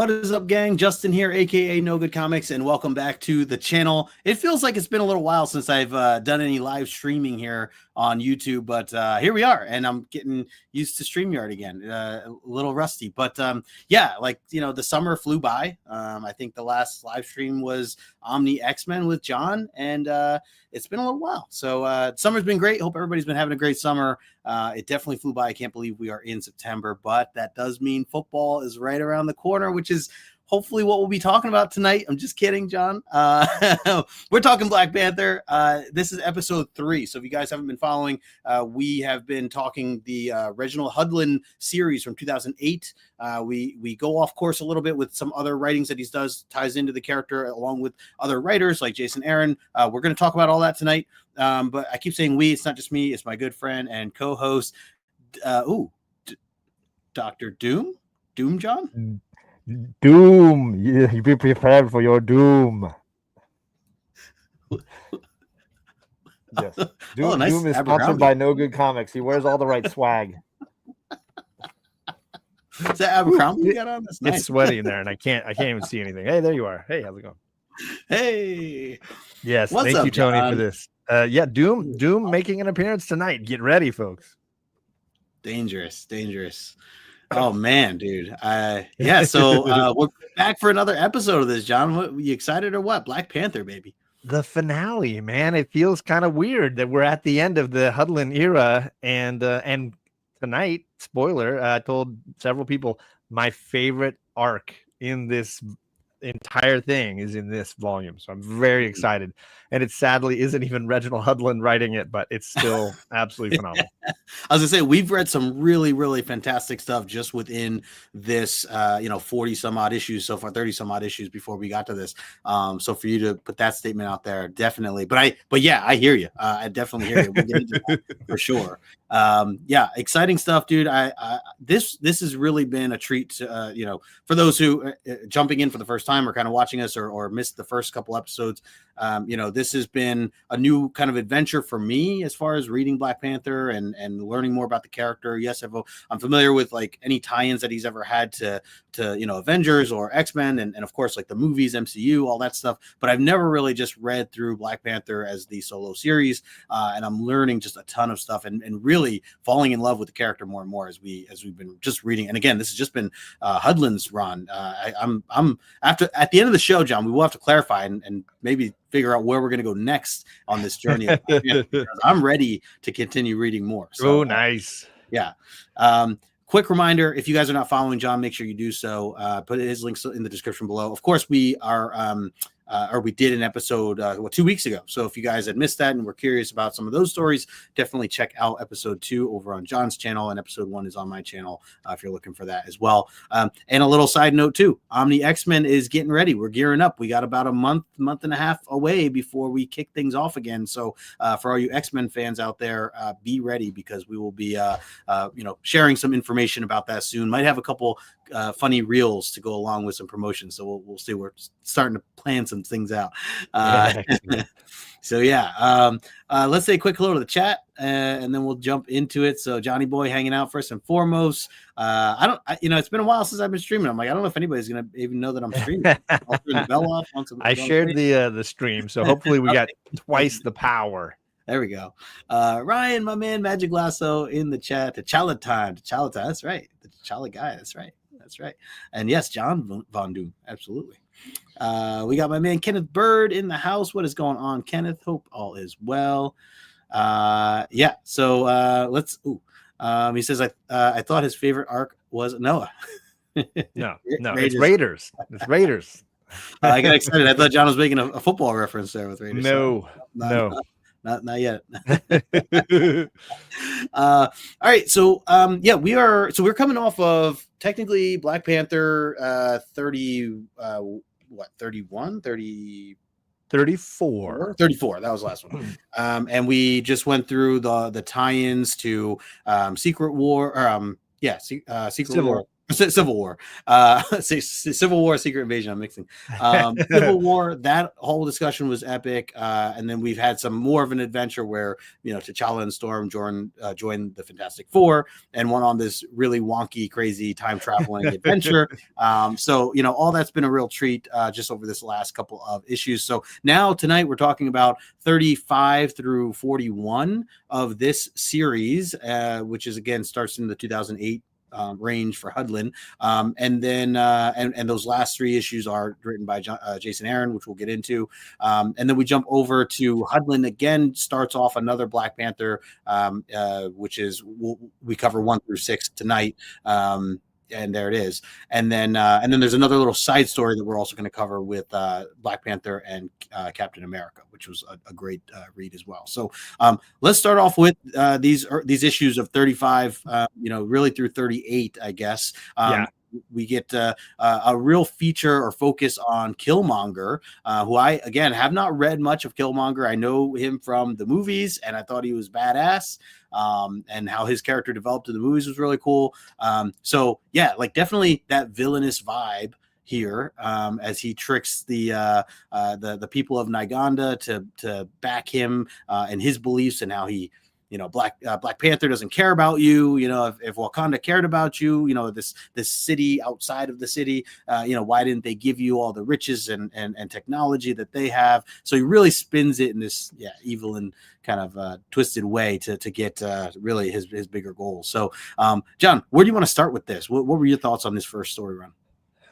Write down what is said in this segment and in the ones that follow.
What is up, gang? Justin here, aka No Good Comics, and welcome back to the channel. It feels like it's been a little while since I've done any live streaming here on YouTube, but here we are, and I'm getting used to StreamYard again. A little rusty, but yeah, like the summer flew by. I think the last live stream was Omni X-Men with John, and it's been a little while. So summer's been great. Hope everybody's been having a great summer. It definitely flew by. I can't believe we are in September, but that does mean football is right around the corner, which is hopefully what we'll be talking about tonight. I'm just kidding, John. We're talking Black Panther. This is episode 3. So if you guys haven't been following, we have been talking the Reginald Hudlin series from 2008. We go off course a little bit with some other writings that he ties into the character along with other writers like Jason Aaron. We're going to talk about all that tonight. But I keep saying we, it's not just me. It's my good friend and co-host, Dr. Doom. Doom John? Doom. You be prepared for your doom. Yes. Doom, nice. Doom is sponsored by No Good Comics. He wears all the right swag. Is that Abercrombie you got on? That's nice. It's sweaty in there, and I can't even see anything. Hey, there you are. Hey, how's it going? Hey. Yes, What's thank up, you, Tony, John? for this. Yeah, Doom making an appearance tonight. Get ready, folks. Dangerous. Oh man, dude. Yeah, so we're back for another episode of this, John. What, you excited or what? Black Panther, baby. The finale, man. It feels kind of weird that we're at the end of the Hudlin era, and tonight, spoiler, I told several people my favorite arc in this entire thing is in this volume, so I'm very excited. And it sadly isn't even Reginald Hudlin writing it, but it's still absolutely phenomenal. I was gonna say, we've read some really, really fantastic stuff just within this 40 some odd issues so far, 30 some odd issues before we got to this. So for you to put that statement out there, definitely. But yeah, I hear you. I definitely hear you. We'll get into that for sure. Yeah, exciting stuff, dude. This has really been a treat to, for those who jumping in for the first time or kind of watching us or missed the first couple episodes. This has been a new kind of adventure for me as far as reading Black Panther and learning more about the character. Yes, I'm familiar with like any tie-ins that he's ever had to Avengers or X-Men and of course like the movies, MCU, all that stuff. But I've never really just read through Black Panther as the solo series, and I'm learning just a ton of stuff and really falling in love with the character more and more as we've been just reading. And again, this has just been Hudlin's run. I'm after at the end of the show, John, we will have to clarify and maybe figure out where we're going to go next on this journey. I'm ready to continue reading more. So, nice. Yeah. Quick reminder, if you guys are not following John, make sure you do so. Put his links in the description below. Of course, we are we did an episode 2 weeks ago. So if you guys had missed that and were curious about some of those stories, definitely check out episode 2 over on John's channel, and episode 1 is on my channel if you're looking for that as well. And a little side note too, Omni X-Men is getting ready. We're gearing up. We got about a month and a half away before we kick things off again. So for all you X-Men fans out there, be ready because we will be sharing some information about that soon. Might have a couple funny reels to go along with some promotions, so we'll see. We're starting to plan some things out. So yeah, let's say a quick hello to the chat, and then we'll jump into it. So Johnny Boy hanging out first and foremost. It's been a while since I've been streaming. I'm like, I don't know if anybody's gonna even know that I'm streaming. I'll turn the bell off once I shared the stream, so hopefully we got twice the power. There we go. Ryan, my man, Magic Lasso in the chat. T'Challa time. That's right. The T'Challa guy. That's right. And yes, John Von Doom. Absolutely. We got my man Kenneth Bird in the house. What is going on, Kenneth? Hope all is well. Yeah. So let's. He says I thought his favorite arc was Noah. No, it's Raiders. It's Raiders. I got excited. I thought John was making a football reference there with Raiders. No. Not yet. All right. So we're coming off of technically Black Panther 31, 30 34. That was the last one. And we just went through the tie-ins to Secret War, Secret War, Civil War, Civil War, Secret Invasion. I'm mixing. Civil War. That whole discussion was epic, and then we've had some more of an adventure where T'Challa and Storm joined the Fantastic Four and went on this really wonky, crazy time traveling adventure. So all that's been a real treat just over this last couple of issues. So now tonight we're talking about 35 through 41 of this series, which is again starts in the 2008 range for Hudlin, and then and those last 3 issues are written by Jason Aaron, which we'll get into, and then we jump over to Hudlin again. Starts off another Black Panther, which is we cover 1 through 6 tonight. And there it is, and then there's another little side story that we're also going to cover with Black Panther and Captain America, which was a great read as well. So let's start off with these issues of 35, really through 38, I guess. We get a real feature or focus on Killmonger, who I, again, have not read much of Killmonger. I know him from the movies, and I thought he was badass, and how his character developed in the movies was really cool. So, yeah, like definitely that villainous vibe here, as he tricks the people of Nyganda to back him and his beliefs, and how he Black Panther doesn't care about you. If Wakanda cared about you, this city outside of the city, why didn't they give you all the riches and technology that they have? So he really spins it in this evil and kind of twisted way to get really his bigger goals. So, John, where do you want to start with this? What were your thoughts on this first story run?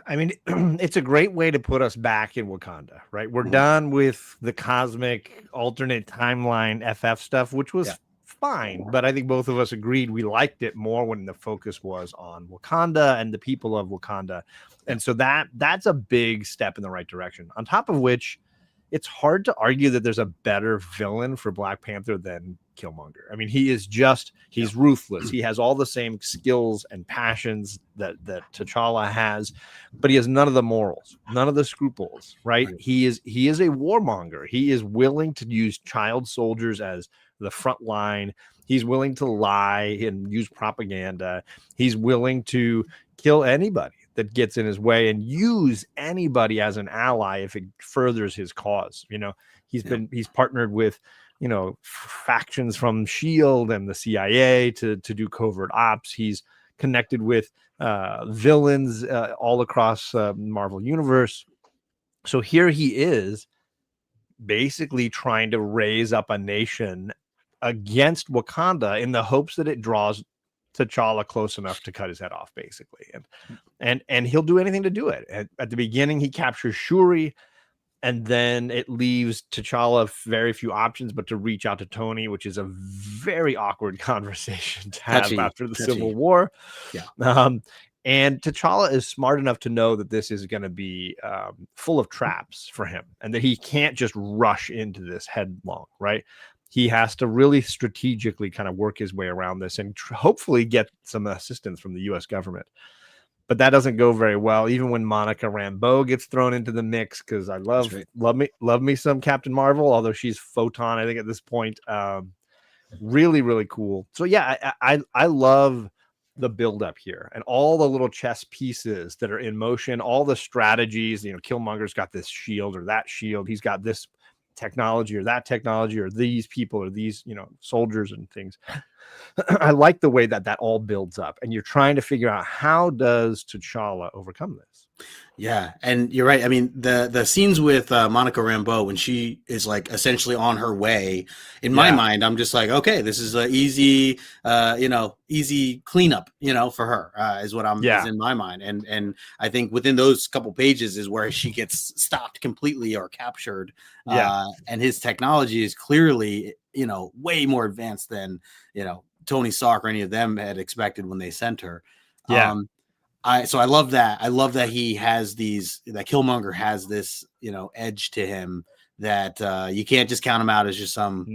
I mean, it's a great way to put us back in Wakanda, right? We're done with the cosmic alternate timeline FF stuff, which was fine, but I think both of us agreed we liked it more when the focus was on Wakanda and the people of Wakanda. And so that's a big step in the right direction. On top of which, it's hard to argue that there's a better villain for Black Panther than Killmonger. I mean, he's ruthless. He has all the same skills and passions that T'Challa has, but he has none of the morals, none of the scruples, right? He is a warmonger. He is willing to use child soldiers as the front line. He's willing to lie and use propaganda. He's willing to kill anybody that gets in his way and use anybody as an ally if it furthers his cause. He's partnered with factions from SHIELD and the CIA to do covert ops. He's connected with villains all across Marvel Universe. So here he is basically trying to raise up a nation against Wakanda in the hopes that it draws T'Challa close enough to cut his head off, basically. And he'll do anything to do it. At the beginning, he captures Shuri, and then it leaves T'Challa very few options but to reach out to Tony, which is a very awkward conversation to have after the Civil War. And T'Challa is smart enough to know that this is going to be full of traps for him and that he can't just rush into this headlong, right? He has to really strategically kind of work his way around this and hopefully get some assistance from the U.S. government. But that doesn't go very well, even when Monica Rambeau gets thrown into the mix, because I love me some Captain Marvel, although she's Photon, I think, at this point. Really, really cool. So, yeah, I love the buildup here and all the little chess pieces that are in motion, all the strategies. Killmonger's got this shield or that shield. He's got this technology or that technology or these people or these soldiers and things. I like the way that all builds up and you're trying to figure out how does T'Challa overcome this. Yeah, and you're right. I mean, the scenes with Monica Rambeau when she is like essentially on her way, in my mind, I'm just like, okay, this is an easy, easy cleanup, for her, is what is in my mind. And I think within those couple pages is where she gets stopped completely or captured. And his technology is clearly, way more advanced than, Tony Stark or any of them had expected when they sent her. So I love that. I love that he has that Killmonger has this, edge to him that you can't just count him out as just some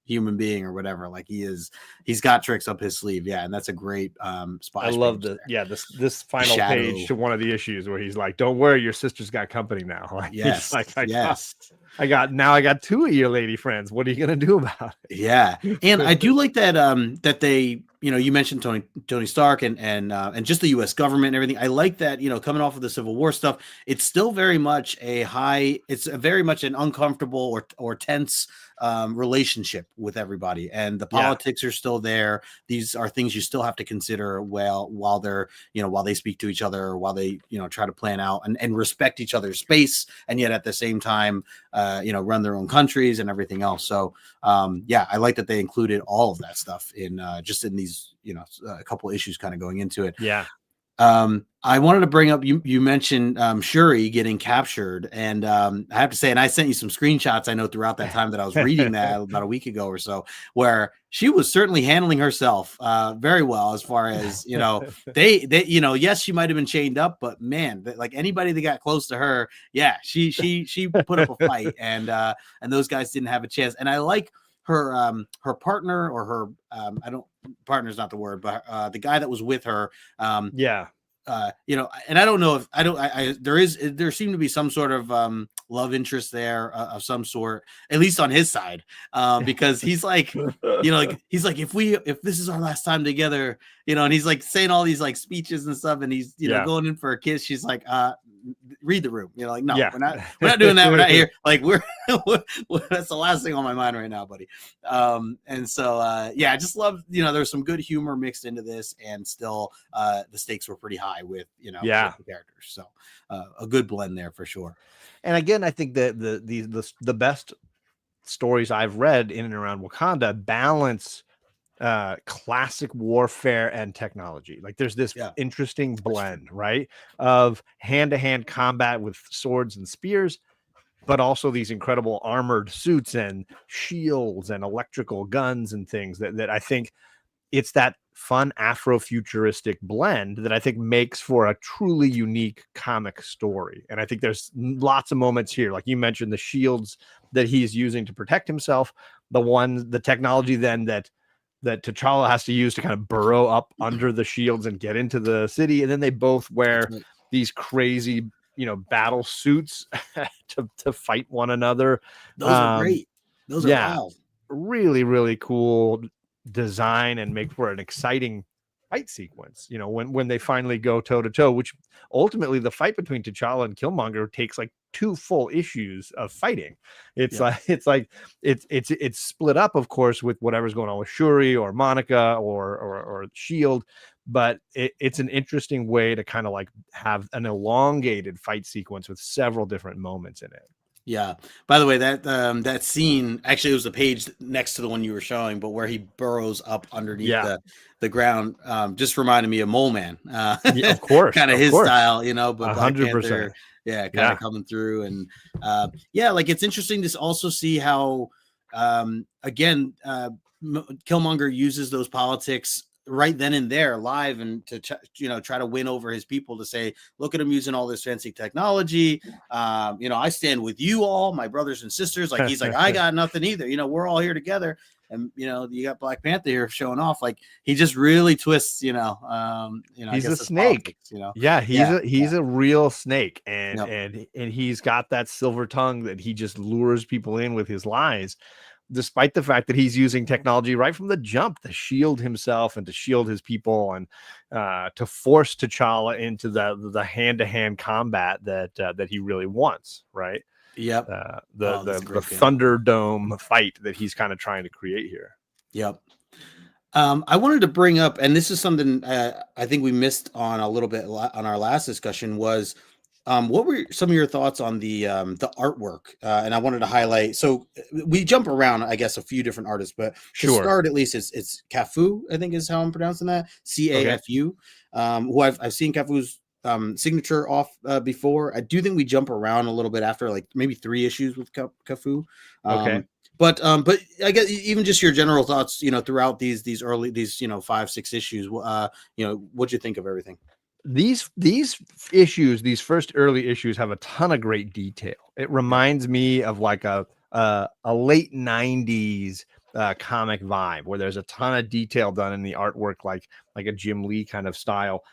human being or whatever. Like he's got tricks up his sleeve. Yeah. And that's a great spot. I love this final page to one of the issues where he's like, don't worry, your sister's got company now. Like, yes. I got 2 of your lady friends. What are you going to do about it? Yeah. And I do like that, that they you mentioned Tony Stark and just the U.S. government and everything. I like that, coming off of the Civil War stuff, it's still very much it's very much an uncomfortable or tense relationship with everybody, and the politics are still there. These are things you still have to consider while they're, while they speak to each other, or while they, try to plan out and respect each other's space, and yet at the same time, run their own countries and everything else. So I like that they included all of that stuff in just in these, a couple issues kind of going into it. Yeah. I wanted to bring up, you mentioned Shuri getting captured, and I have to say, and I sent you some screenshots, I know, throughout that time that I was reading that about a week ago or so, where she was certainly handling herself very well, as far as, they yes, she might have been chained up, but man, like anybody that got close to her, she put up a fight, and those guys didn't have a chance. And I like her partner, or her partner's not the word, but the guy that was with her, and I don't know if there seemed to be some sort of love interest there of some sort, at least on his side, because he's like, he's like, if this is our last time together, and he's like saying all these like speeches and stuff, and he's going in for a kiss. She's like, read the room, like, no, we're not doing that. We're not here. Like, that's the last thing on my mind right now, buddy. And so I just love, there's some good humor mixed into this, and still the stakes were pretty high with the characters. So a good blend there for sure. And again, I think that the best stories I've read in and around Wakanda balance classic warfare and technology. Like, there's this interesting blend, right, of hand-to-hand combat with swords and spears, but also these incredible armored suits and shields and electrical guns and things that I think it's that fun Afrofuturistic blend that I think makes for a truly unique comic story. And I think there's lots of moments here, like you mentioned, the shields that he's using to protect himself, the technology then that T'Challa has to use to kind of burrow up under the shields and get into the city. And then they both wear these crazy, battle suits to fight one another. Those are great. Those are wild. Really, really cool design, and make for an exciting fight sequence, when they finally go toe to toe, which ultimately the fight between T'Challa and Killmonger takes like 2 full issues of fighting. It's split up, of course, with whatever's going on with Shuri or Monica or Shield, but it's an interesting way to kind of like have an elongated fight sequence with several different moments in it. Yeah. By the way, that scene, actually, it was the page next to the one you were showing, but where he burrows up underneath the ground, just reminded me of Mole Man. Of course, kind of his style, but 100%. Kind of coming through, and like, it's interesting to also see how, again, Killmonger uses those politics right then and there live, and to try to win over his people, to say, look at him using all this fancy technology. I stand with you all, my brothers and sisters. Like, he's like, I got nothing either. We're all here together. And you got Black Panther here showing off. Like, he just really twists. He's a snake. Politics, he's a real snake, and he's got that silver tongue that he just lures people in with his lies, despite the fact that he's using technology right from the jump to shield himself and to shield his people, and to force T'Challa into the hand-to-hand combat that he really wants, right? Yep. The Thunderdome fight that he's kind of trying to create here. Yep. I wanted to bring up, and this is something I think we missed on a little bit on our last discussion, was what were some of your thoughts on the artwork? And I wanted to highlight. So we jump around, I guess, a few different artists, but to start, at least, it's Cafu, I think is how I'm pronouncing that. Cafu. Who I've seen Cafu's signature off before. I do think we jump around a little bit after, like, maybe 3 issues with Cafu. But I guess even just your general thoughts, throughout these 5-6 issues, what'd you think of everything? These issues, these first early issues, have a ton of great detail. It reminds me of like a late 90s comic vibe, where there's a ton of detail done in the artwork, like a Jim Lee kind of style.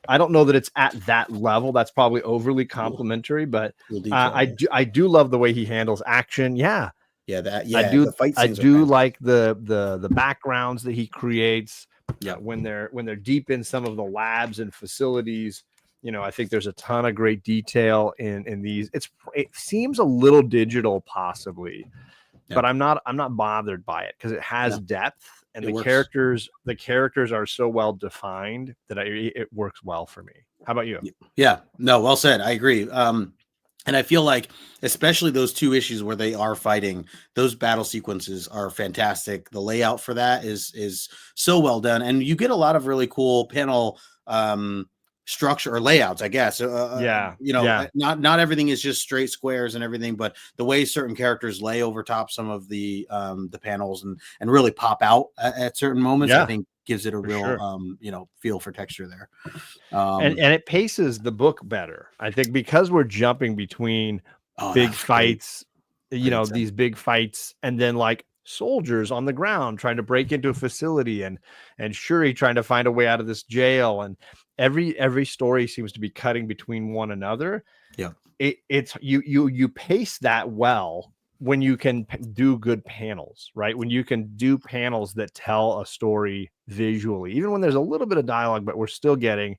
I don't know that it's at that level. That's probably overly complimentary, but I do love the way he handles action. Yeah. Yeah, I the fight I scenes are do fantastic. like the backgrounds that he creates Yeah, when they're deep in some of the labs and facilities. I think there's a ton of great detail in these. It seems a little digital possibly, yeah, but I'm not bothered by it because it has no, depth and it the works. characters are so well defined that it works well for me. How about you? Yeah, no, well said. I agree. And I feel like, especially those two issues where they are fighting, those battle sequences are fantastic. The layout for that is so well done, and you get a lot of really cool panel structure or layouts, I guess. Yeah, yeah, Not everything is just straight squares and everything, but the way certain characters lay over top some of the panels and really pop out at certain moments, I yeah, think gives it a for real sure. feel for texture there. And it paces the book better. I think because we're jumping between Oh, that big was great. fights, Pretty intense. these big fights, and then like soldiers on the ground trying to break into a facility, and Shuri trying to find a way out of this jail, and every story seems to be cutting between one another. Yeah. It's you pace that well when you can do good panels, right? When you can do panels that tell a story visually, even when there's a little bit of dialogue, but we're still getting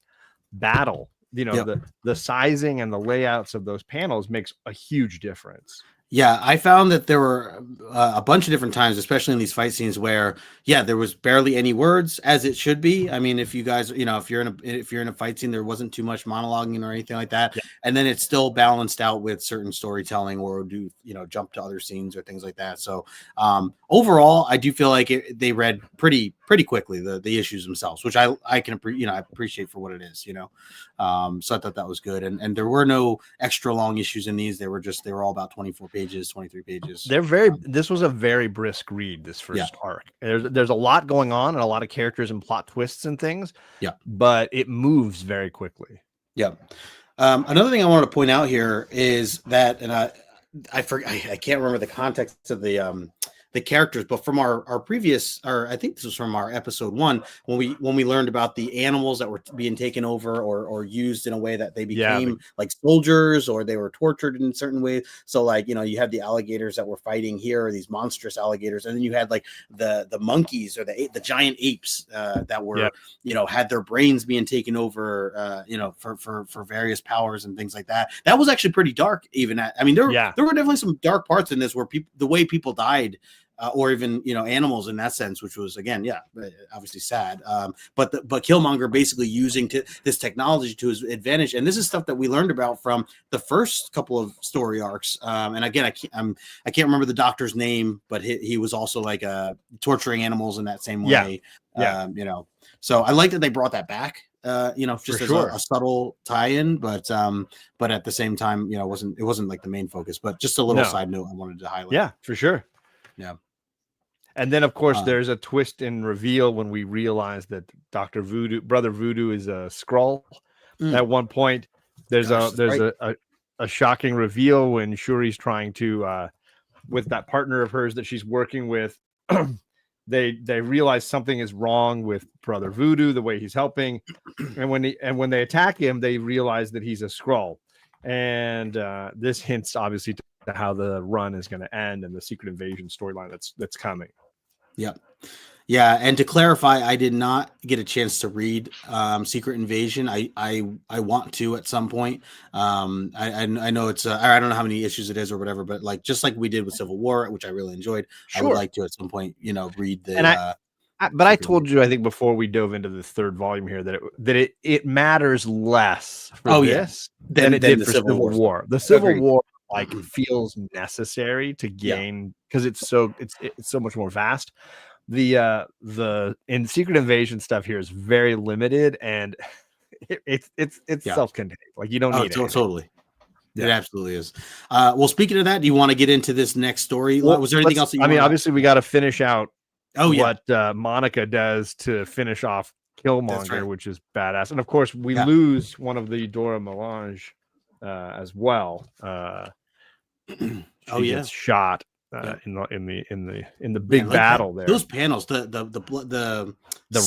battle. Yep. The sizing and the layouts of those panels makes a huge difference. Yeah, I found that there were a bunch of different times, especially in these fight scenes, where there was barely any words, as it should be. I mean, if you guys, if you're in a fight scene, there wasn't too much monologuing or anything like that, Yeah. and then it's still balanced out with certain storytelling, or do jump to other scenes or things like that. So overall, I do feel like they read pretty quickly the issues themselves, which I can I appreciate for what it is. So I thought that was good, and there were no extra long issues in these. They were all about 24 pages, 23 pages. This was a very brisk read, this first arc. There's a lot going on and a lot of characters and plot twists and things. Yeah. But it moves very quickly. Yeah. Another thing I wanted to point out here is that, and I can't remember the context of the characters, but from our previous, or I think this was from our episode 1, when we learned about the animals that were being taken over or used in a way that they became like soldiers, or they were tortured in certain ways. So like, you had the alligators that were fighting here, or these monstrous alligators, and then you had like the monkeys or the giant apes that were had their brains being taken over for various powers and things like that. That was actually pretty dark. There were definitely some dark parts in this where the way people died, or even animals in that sense, which was again obviously sad, but Killmonger basically using this technology to his advantage, and this is stuff that we learned about from the first couple of story arcs, and again I can't remember the doctor's name, but he was also like torturing animals in that same way. So I like that they brought that back, just as a subtle tie-in, but at the same time, it wasn't like the main focus, but just a little side note I wanted to highlight. Yeah, for sure. Yeah. And then, of course, there's a twist and reveal when we realize that Brother Voodoo is a Skrull. At one point, there's a shocking reveal when Shuri's trying to, with that partner of hers that she's working with, they realize something is wrong with Brother Voodoo, the way he's helping, and when they attack him, they realize that he's a Skrull, and this hints obviously to how the run is going to end and the Secret Invasion storyline that's coming. Yeah. And to clarify, I did not get a chance to read Secret Invasion. I want to at some point. I know it's I don't know how many issues it is or whatever, but just like we did with Civil War, which I really enjoyed, I would like to at some point, read the. I told you, I think before we dove into the third volume here, that it matters less for this than it did for Civil War. The Civil War feels necessary to gain because it's so much more vast. The in Secret Invasion stuff here is very limited, and it's self-contained. Like you don't need it. Totally. Yeah. It absolutely is. Well, speaking of that, do you want to get into this next story? Was there anything else? Obviously, we got to finish out. What Monica does to finish off Killmonger, which is badass, and of course we lose one of the Dora Milaje as well. She gets shot in the big battle there. Those panels, the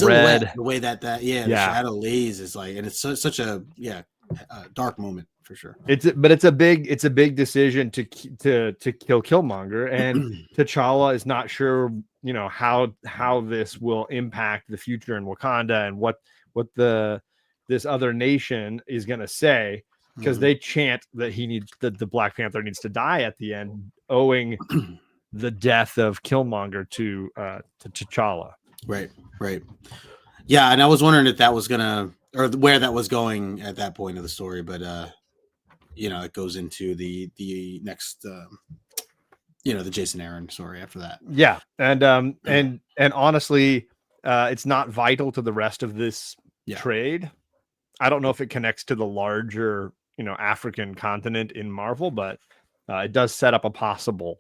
red, the way that the shadow lays is like, and it's such a dark moment. for sure. It's a big decision to kill Killmonger, and T'Challa is not sure, you know, how this will impact the future in Wakanda and what this other nation is going to say, because they chant that the Black Panther needs to die at the end, owing the death of Killmonger to T'Challa. Right. Yeah, and I was wondering if that was gonna, or where that was going at that point of the story, but you know, it goes into the next, you know, the Jason Aaron story after that. Yeah, and honestly, it's not vital to the rest of this trade. I don't know if it connects to the larger, you know, African continent in Marvel, but it does set up a possible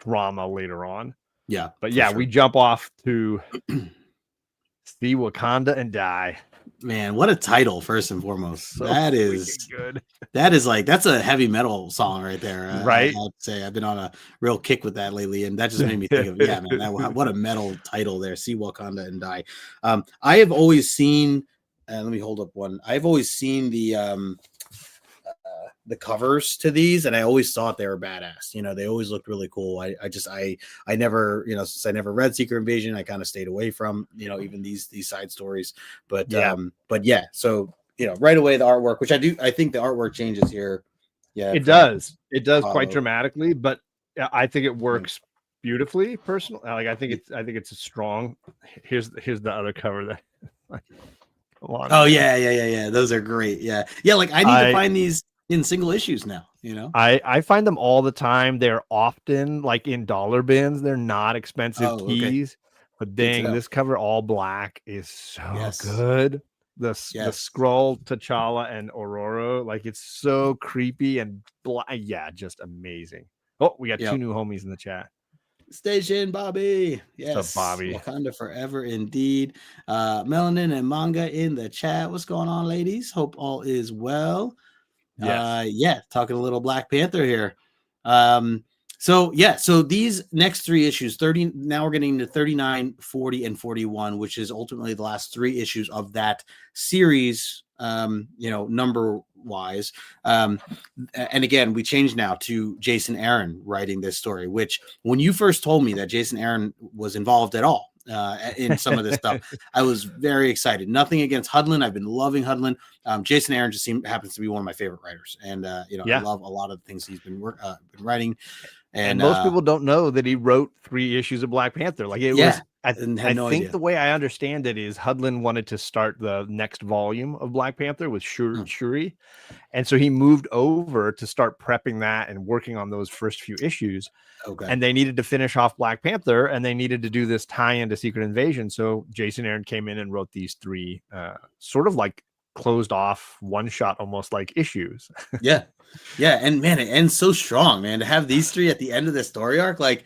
drama later on. Yeah, but yeah, sure. We jump off to see Wakanda and die. Man, what a title! First and foremost, so that is good. That is like, that's a heavy metal song right there, right? I'd say I've been on a real kick with that lately, and that just made me think of man, what a metal title there. See Wakanda and die. I have always seen. Let me hold up one. I've always seen the covers to these, and I always thought they were badass. You know, they always looked really cool. I never, you know, since I never read Secret Invasion, I kind of stayed away from, you know, even these side stories. But yeah, so you know, right away the artwork, which I think the artwork changes here. Yeah, it does quite dramatically, but I think it works beautifully. Personally, like I think it's a strong. Here's the other cover that. Oh yeah. Those are great. Yeah. Like I need to find these in single issues now. You know, I find them all the time. They're often like in dollar bins. They're not expensive keys. But dang, this cover all black is so good. The scroll, T'Challa and Aurora, like it's so creepy and just amazing. Oh, we got two new homies in the chat. Station Bobby. Yes, Bobby. Wakanda forever indeed. Melanin and Manga in the chat. What's going on, ladies? Hope all is well. Talking a little Black Panther here. So these next three issues, 30, now we're getting to 39, 40, and 41, which is ultimately the last three issues of that series, you know, number wise. And again, we changed now to Jason Aaron writing this story, which when you first told me that Jason Aaron was involved at all in some of this stuff, I was very excited. Nothing against Hudlin. I've been loving Hudlin. Jason Aaron just happens to be one of my favorite writers. And, you know, I love a lot of the things he's been writing. And most people don't know that he wrote 3 issues of Black Panther. Like it was, I think the way I understand it is Hudlin wanted to start the next volume of Black Panther with Shuri. And so he moved over to start prepping that and working on those first few issues. Okay. And they needed to finish off Black Panther, and they needed to do this tie-in to Secret Invasion. So Jason Aaron came in and wrote these 3 sort of like closed off one-shot, almost like issues. And man, it ends so strong, man, to have these 3 at the end of the story arc. Like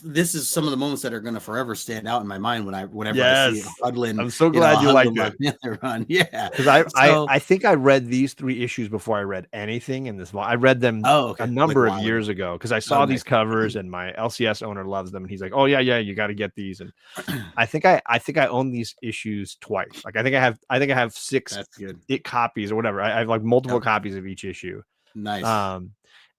this is some of the moments that are going to forever stand out in my mind whenever I see Hudlin. I'm so glad you liked it. Run. Because I think I read these 3 issues before I read anything in this. I read them a number of years ago because I saw these covers and my LCS owner loves them, and he's like, "Oh yeah, you got to get these." And I think I own these issues twice. Like I think I have 6 copies or whatever. I have like multiple copies of each issue. Nice.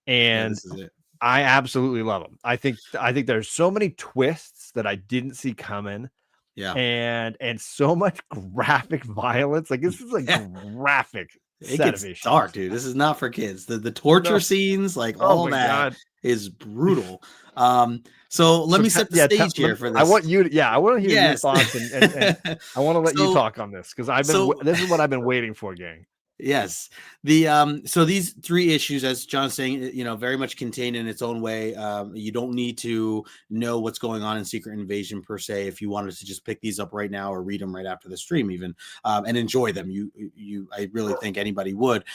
And this is it. I absolutely love them. I think there's so many twists that I didn't see coming. Yeah. And so much graphic violence. Like this is like graphic. It gets dark, dude. This is not for kids. The torture scenes, like all that is brutal. So let me set the stage here for this. I want you to, I want to hear your thoughts and I want to let you talk on this because this is what I've been waiting for, gang. Yes. So these 3 issues, as John's saying, you know, very much contained in its own way. You don't need to know what's going on in Secret Invasion per se. If you wanted to just pick these up right now or read them right after the stream, even, and enjoy them, I really think anybody would.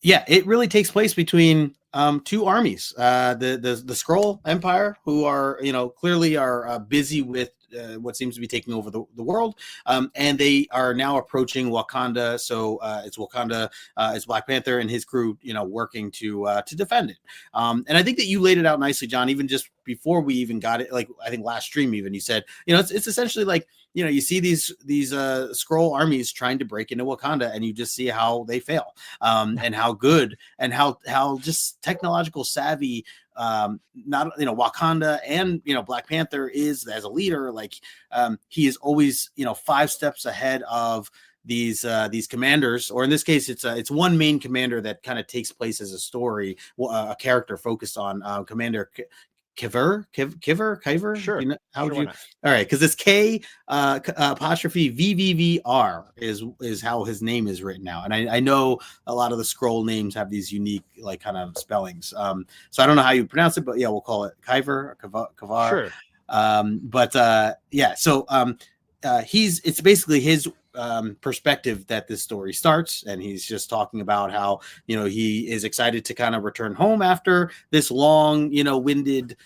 It really takes place between 2 armies, the Skrull Empire, who are, you know, clearly are busy with what seems to be taking over the world, and they are now approaching Wakanda. So it's Wakanda, it's Black Panther and his crew, you know, working to defend it. And I think that you laid it out nicely, John, even just before we even got it, like I think last stream even, you said, it's essentially like, you see these scroll armies trying to break into Wakanda, and you just see how they fail, and how good and how just technological savvy, not Wakanda and Black Panther is as a leader. Like, he is always 5 steps ahead of these commanders, or in this case it's one main commander that kind of takes place as a story, a character focused on Commander Kiver. Sure. How would you? All right, because it's K apostrophe VVVR is how his name is written now, and I know a lot of the scroll names have these unique like kind of spellings. So I don't know how you pronounce it, but yeah, we'll call it Kiver or Kavar. Sure. It's basically his perspective that this story starts, and he's just talking about how he is excited to kind of return home after this long winded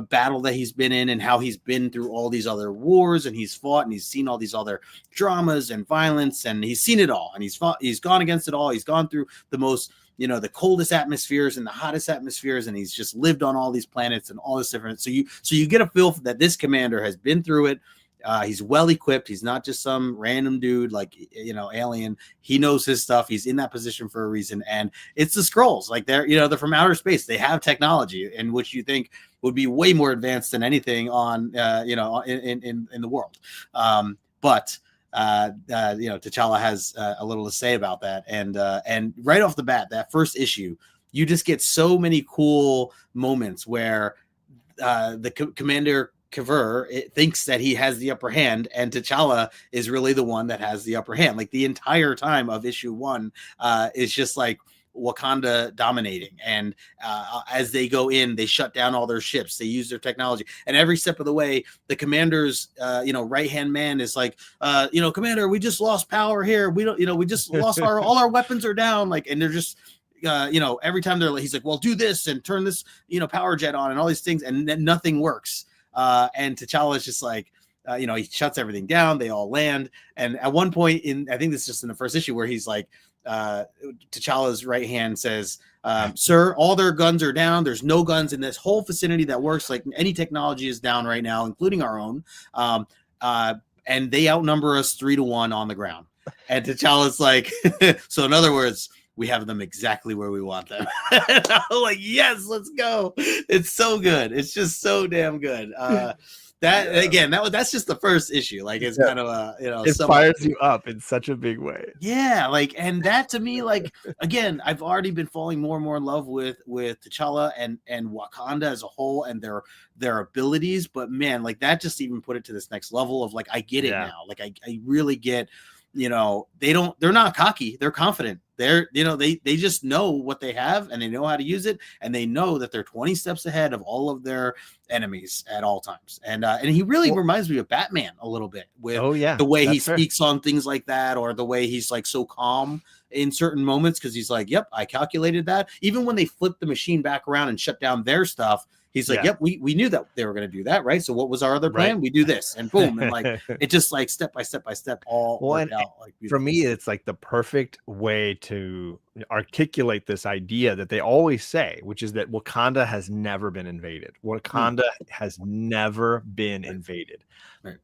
battle that he's been in, and how he's been through all these other wars, and he's fought, and he's seen all these other dramas and violence, and he's seen it all, and he's gone against it all. He's gone through the most the coldest atmospheres and the hottest atmospheres, and he's just lived on all these planets and all this different. So you get a feel that this commander has been through it. He's well equipped. He's not just some random dude like alien. He knows his stuff. He's in that position for a reason. And it's the Skrulls. Like they're from outer space. They have technology in which you think would be way more advanced than anything on in the world. But T'Challa has a little to say about that. And right off the bat, that first issue, you just get so many cool moments where the commander Kiver thinks that he has the upper hand, and T'Challa is really the one that has the upper hand. Like the entire time of issue 1 is just like Wakanda dominating, and as they go in, they shut down all their ships, they use their technology, and every step of the way the commander's right hand man is like, Commander, we just lost power here, we don't we just lost all our weapons are down, like, and they're just every time he's like, well, do this and turn this power jet on and all these things, and then nothing works. And T'Challa is just like, he shuts everything down. They all land. And at one point I think this is just in the first issue, where he's like, T'Challa's right hand says, sir, all their guns are down. There's no guns in this whole vicinity that works. Like any technology is down right now, including our own. And they outnumber us 3-1 on the ground. And T'Challa's like, so in other words, we have them exactly where we want them. I'm like, yes, let's go. It's so good. It's just so damn good. That's just the first issue. Like it's kind of a it fires you up in such a big way. Yeah, like, and that to me, like, again, I've already been falling more and more in love with T'Challa and Wakanda as a whole and their abilities. But man, like that just even put it to this next level of like, I get it now. Like I really get. They're not cocky, they're confident. They're they just know what they have, and they know how to use it, and they know that they're 20 steps ahead of all of their enemies at all times. And he really reminds me of Batman a little bit with the way he speaks on things like that, or the way he's like so calm in certain moments, because he's like, yep, I calculated that. Even when they flipped the machine back around and shut down their stuff, he's like, yep, we knew that they were going to do that, right? So what was our other plan? Right. We do this, and boom, and like it just like step by step all worked out. Like for me, it's like the perfect way to articulate this idea that they always say, which is that Wakanda has never been invaded. Wakanda has never been invaded,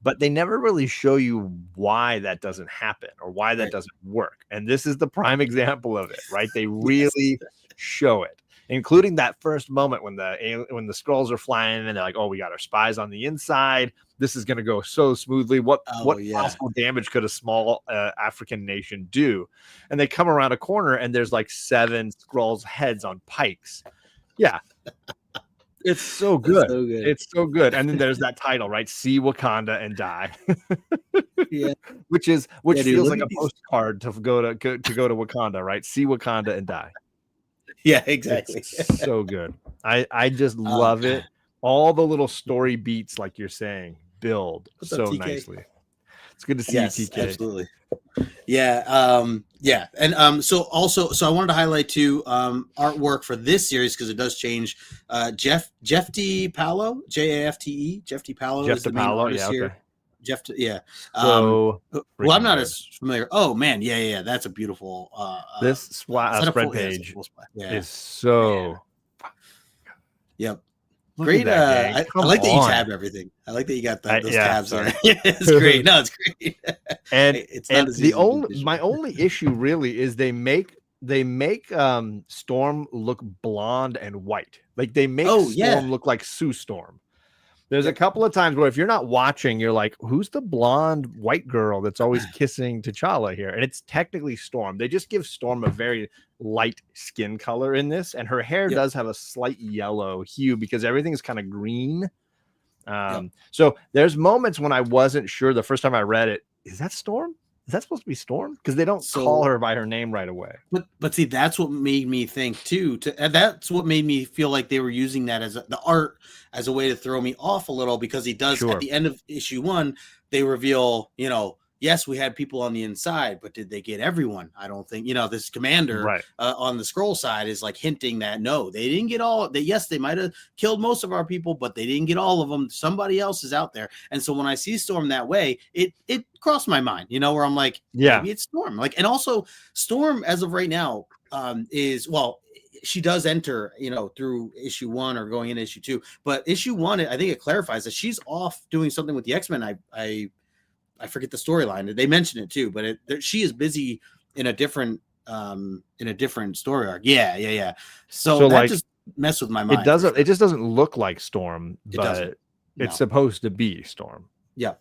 but they never really show you why that doesn't happen or why that doesn't work. And this is the prime example of it, right? They really show it. Including that first moment when the Skrulls are flying and they're like, oh, we got our spies on the inside. This is going to go so smoothly. What possible damage could a small African nation do? And they come around a corner and there's like 7 Skrulls' heads on pikes. Yeah. It's so good. It's so good. And then there's that title, right? See Wakanda and die. Which feels like a postcard to go to Wakanda, right? See Wakanda and die. Yeah, exactly. It's so good. I just love it. All the little story beats, like you're saying, build so nicely. It's good to see you, TK. Absolutely. Yeah. And so I wanted to highlight too artwork for this series, because it does change. Jeff D. Paolo, Jafte, Jeff D. Paolo is the main artist here. Well, I'm not as familiar. Oh man, yeah. That's a beautiful. This spread page is so. Yep. Look at that, gang. I Come like that you on. tabbed everything. I like that you got those Yeah, tabs sorry. there. It's great. No, it's great. And It's not as the easy to do my visually. only issue really is they make Storm look blonde and white. Like they make Oh yeah. Storm look like Sue Storm. There's a Yep. couple of times where if you're not watching, you're like, who's the blonde white girl that's always kissing T'Challa here? And it's technically Storm. They just give Storm a very light skin color in this, and her hair Yep. does have a slight yellow hue because everything is kind of green. Yep. So there's moments when I wasn't sure the first time I read it, is that Storm? Is that supposed to be Storm? Because they don't call her by her name right away. But see, that's what made me think too. That's what made me feel like they were using that as the art as a way to throw me off a little, because he does at the end of issue 1, they reveal, yes, we had people on the inside, but did they get everyone? I don't think, this commander on the scroll side is like hinting that no, they didn't get all. Yes, they might have killed most of our people, but they didn't get all of them. Somebody else is out there. And so when I see Storm that way, it crossed my mind, where I'm like, maybe it's Storm. Like, and also Storm as of right now she does enter, through issue 1 or going into issue 2, but issue 1, I think it clarifies that she's off doing something with the X-Men. I forget the storyline. They mention it too, but she is busy in a different story arc. Yeah. So that like, just messed with my mind. It just doesn't look like Storm, but it's supposed to be Storm. Yeah.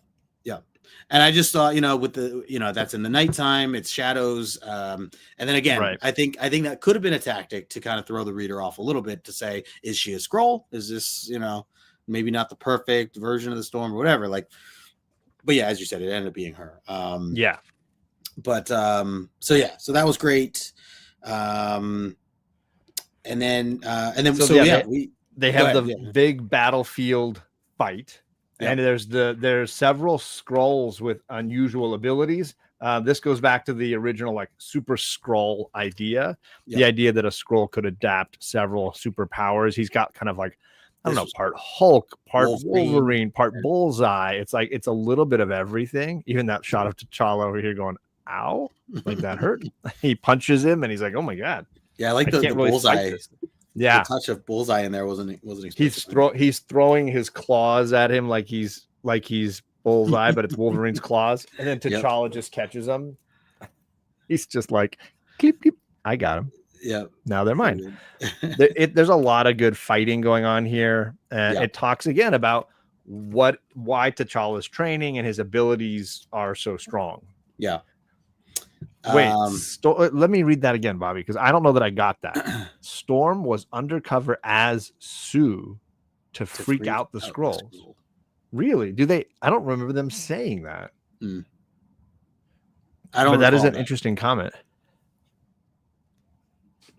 And I just thought, with the, that's in the nighttime, it's shadows. And then again, I think that could have been a tactic to kind of throw the reader off a little bit to say, is she a Skrull? Is this, maybe not the perfect version of the Storm or whatever? Like, but yeah, as you said, it ended up being her. But so that was great. And then they have the big battlefield fight. Yep. And there's several Skrulls with unusual abilities. This goes back to the original like super Skrull idea. Yep. The idea that a Skrull could adapt several superpowers. He's got kind of like, I don't know, part Hulk, part Wolverine, part Bullseye. It's like it's a little bit of everything. Even that shot of T'Challa over here going, ow, like that hurt. He punches him and he's like, oh my God. Yeah, I like the really Bullseye. Yeah, the touch of Bullseye in there wasn't he's throwing his claws at him like he's Bullseye, but it's Wolverine's claws, and then T'Challa just catches him. He's just like, keep, I got him. Yeah, now they're mine. There's a lot of good fighting going on here, and it talks again about why T'Challa's training and his abilities are so strong. Yeah. Wait, let me read that again, Bobby, because I don't know that I got that. Storm was undercover as Sue to freak out the Skrulls. Really? Do they? I don't remember them saying that. I don't. But that is an interesting comment.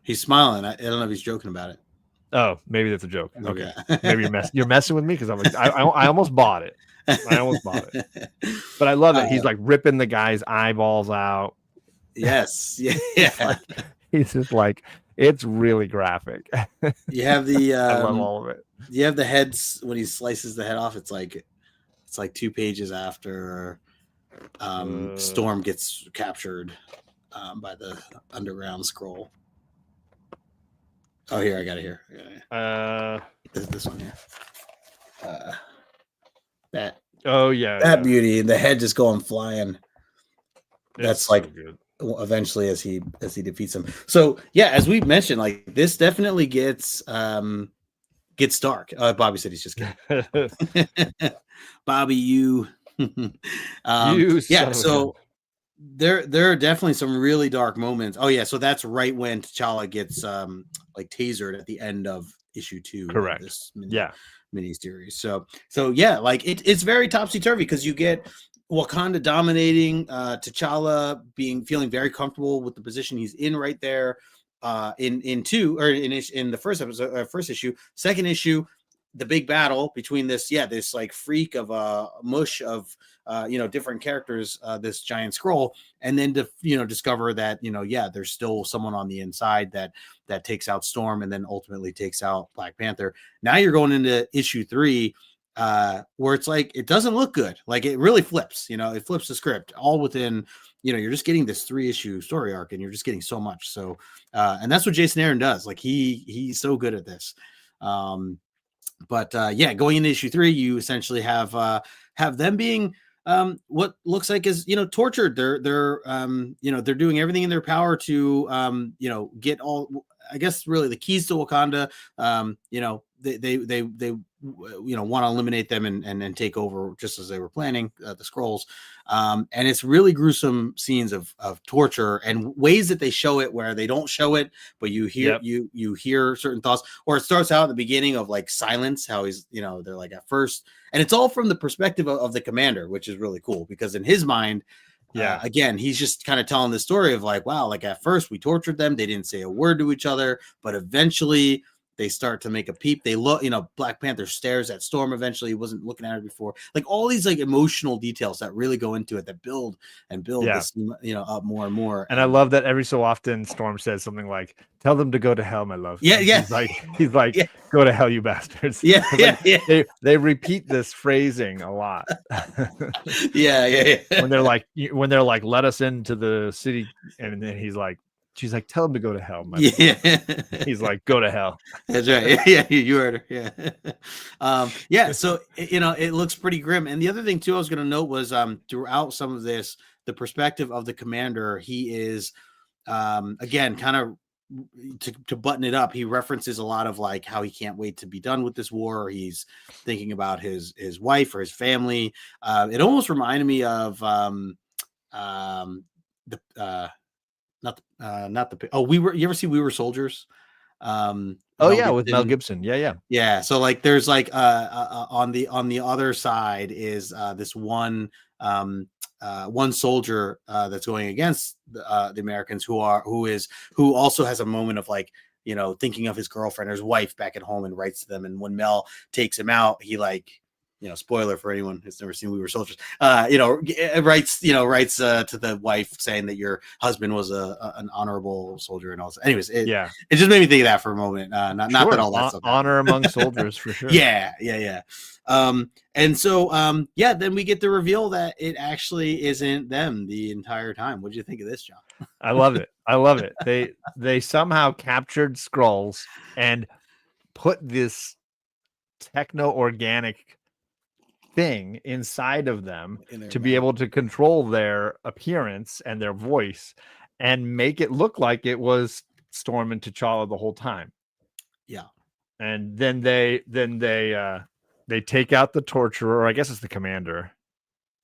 He's smiling. I don't know if he's joking about it. Oh, maybe that's a joke. Okay, maybe you're messing with me because I'm like, I almost bought it. But I love it. He's like ripping the guy's eyeballs out. Yes. Yeah. He's just like, it's really graphic. You have the I love all of it. You have the heads when he slices the head off. It's like 2 pages after Storm gets captured by the underground Skrull. Oh, here, I got it here. This one here. That. Oh yeah. That beauty and the head just going flying. That's so like good. Eventually as he defeats him. So yeah, as we mentioned, like this definitely gets dark. Bobby said he's just kidding. Bobby, you so there are definitely some really dark moments. Oh yeah, so that's right when T'Challa gets like tasered at the end of issue 2. Correct. Of this mini series. So yeah, like it's very topsy-turvy because you get Wakanda dominating, T'Challa feeling very comfortable with the position he's in right there. In the first episode, first issue, second issue, the big battle between this like freak of a mush of different characters, this giant Skrull, and then to discover that there's still someone on the inside that takes out Storm and then ultimately takes out Black Panther. Now you're going into issue 3. Where it's like it doesn't look good, like it really flips. It flips the script all within. You're just getting this 3-issue story arc, and you're just getting so much. So, and that's what Jason Aaron does. Like he's so good at this. But yeah, going into issue 3, you essentially have them being what looks like is, tortured. They're they're doing everything in their power to get all, I guess, really the keys to Wakanda. They want to eliminate them and take over, just as they were planning, the scrolls. And it's really gruesome scenes of torture, and ways that they show it where they don't show it, but you hear you hear certain thoughts. Or it starts out at the beginning of like silence, how he's, they're like at first, and it's all from the perspective of the commander, which is really cool, because in his mind, again, he's just kind of telling the story of like, wow, like at first we tortured them, they didn't say a word to each other, but eventually they start to make a peep. They look, Black Panther stares at Storm eventually. He wasn't looking at her before. Like all these like emotional details that really go into it, that build this, up more and more. And I love that every so often Storm says something like, "Tell them to go to hell, my love." Yeah, yeah. He's like, "Go to hell, you bastards." Yeah, yeah. They repeat this phrasing a lot. yeah. When they're like, "Let us into the city," and then she's like, "Tell him to go to hell, my love." He's like, "Go to hell." That's right. Yeah, you heard her. Yeah. So it looks pretty grim. And the other thing too I was going to note was throughout some of this, the perspective of the commander, he is again kind of to button it up. He references a lot of like how he can't wait to be done with this war. Or he's thinking about his wife or his family. It almost reminded me of you ever see We Were Soldiers? With Mel Gibson. Yeah. So like there's like on the other side is this one soldier that's going against the Americans, who also has a moment of like, thinking of his girlfriend or his wife back at home, and writes to them. And when Mel takes him out, he like, spoiler for anyone who's never seen We Were Soldiers, writes to the wife saying that your husband was an honorable soldier and all that. Anyways, it just made me think of that for a moment. Not that all that stuff honor among soldiers for sure. Yeah. And so then we get the reveal that it actually isn't them the entire time. What do you think of this, John? I love it. They somehow captured Skrulls and put this techno-organic thing inside of them to be able to control their appearance and their voice, and make it look like it was Storm and T'Challa the whole time. Yeah. And then they take out the torturer, or I guess it's the commander.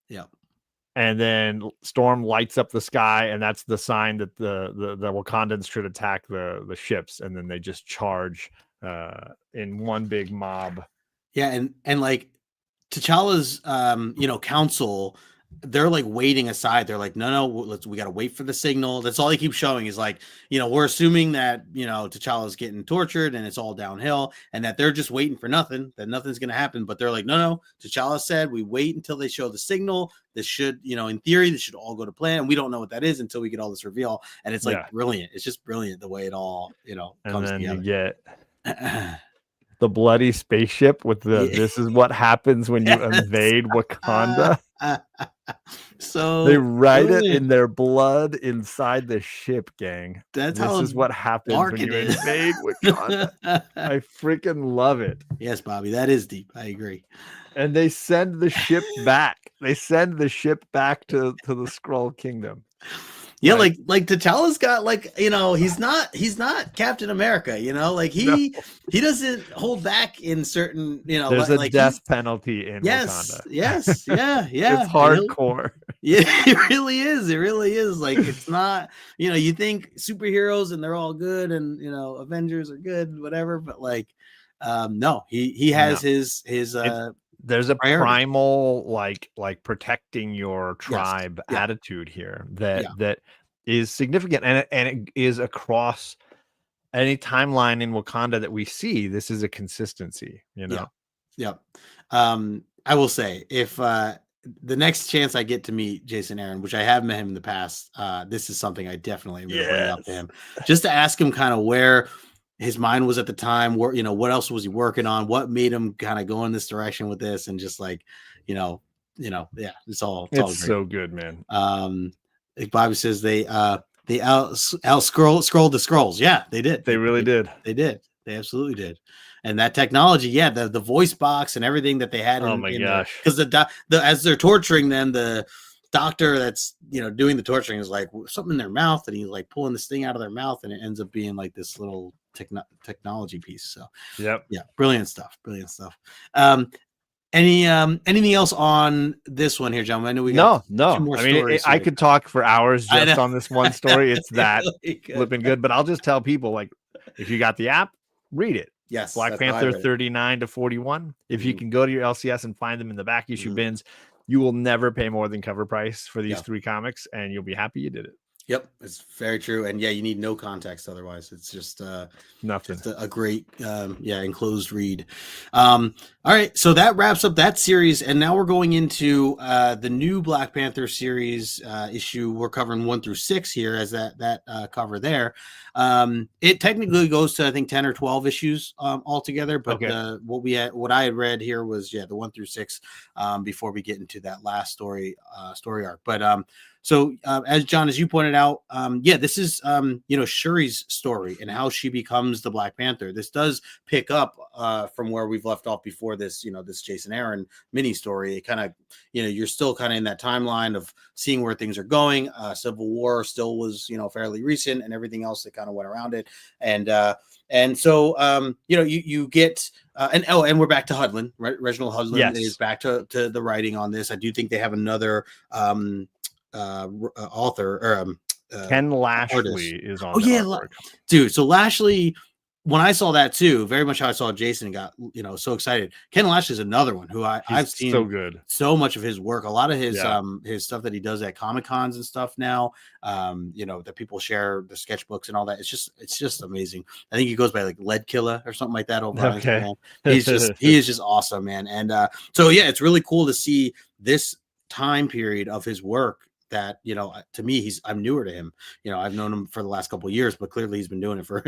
Yeah. And then Storm lights up the sky, and that's the sign that the Wakandans should attack the ships, and then they just charge in one big mob. Yeah, and like T'Challa's council, they're like waiting aside. They're like, no, we got to wait for the signal. That's all they keep showing is like, we're assuming that, T'Challa's getting tortured and it's all downhill, and that they're just waiting for nothing, that nothing's going to happen. But they're like, no, T'Challa said we wait until they show the signal. This should, in theory, this should all go to plan. And we don't know what that is until we get all this reveal. And it's like brilliant. It's just brilliant the way it all, comes and then together. You get the bloody spaceship with this is what happens when you invade Wakanda. So they write it in their blood inside the ship, gang. This is what happens when you invade Wakanda. I freaking love it. Yes, Bobby, that is deep. I agree. And they send the ship back. They send the ship back to the Skrull Kingdom. Yeah, like T'Challa's got like, he's not Captain America, like he doesn't hold back in certain, there's a death penalty in Wakanda. Yes, yeah. It's hardcore. Yeah, it really is. It really is. Like, it's not, you think superheroes and they're all good, and Avengers are good, whatever, but like no, he has his there's a primal like protecting your tribe attitude here that is significant, and it is across any timeline in Wakanda that we see. This is a consistency, Yeah. I will say, if the next chance I get to meet Jason Aaron, which I have met him in the past, this is something I definitely will bring up to him, just to ask him kind of where his mind was at the time, where, what else was he working on, what made him kind of go in this direction with this, and just like, it's all it's great. So good, man. Like Bobby says, they out scrolled the Skrulls. Yeah, they did. They really did. They did. They absolutely did. and that technology, yeah, the voice box and everything that they had Oh in my there, gosh. because the as they're torturing them, the doctor that's doing the torturing is like something in their mouth, and he's like pulling this thing out of their mouth, and it ends up being like this little technology piece. So Yep. yeah, brilliant stuff. Anything else on this one here, gentlemen? I know we got two No. more I mean, stories I here. could talk for hours I just know. on this one story. It's that Really good. flipping good. But I'll just tell people, like, if you got the app, read it. Yes, Black that's how I Panther read it. 39 to 41. If you Mhm. can go to your LCS and find them in the back issue Mhm. bins, you will never pay more than cover price for these Yeah. 3 comics, and you'll be happy you did it. Yep, it's very true. And yeah, you need no context otherwise. It's just Nothing. just a great enclosed read. All right, so that wraps up that series, and now we're going into the new Black Panther series issue. We're covering 1 through 6 here as that cover there. It technically goes to I think 10 or 12 issues altogether, but Okay. what I had read here was the 1 through 6 before we get into that last story arc. But so as John, as you pointed out, this is Shuri's story and how she becomes the Black Panther. This does pick up from where we've left off before this, this Jason Aaron mini story. It kind of, you're still kind of in that timeline of seeing where things are going. Civil War still was, fairly recent, and everything else that kind of went around it. And so you get and we're back to Hudlin. Reginald Hudlin is back to the writing on this. I do think they have another author or Ken Lashley artist. is on the artwork. Dude. So Lashley, when I saw that too, very much how I saw Jason and got so excited. Ken Lashley is another one who I've seen so good. So much of his work, a lot of his stuff that he does at Comic Cons and stuff now. That people share the sketchbooks and all that. It's just amazing. I think he goes by like Lead Killer or something like that over on Instagram. He is just awesome, man. And so yeah, it's really cool to see this time period of his work that to me I'm newer to him. I've known him for the last couple of years, but clearly he's been doing it for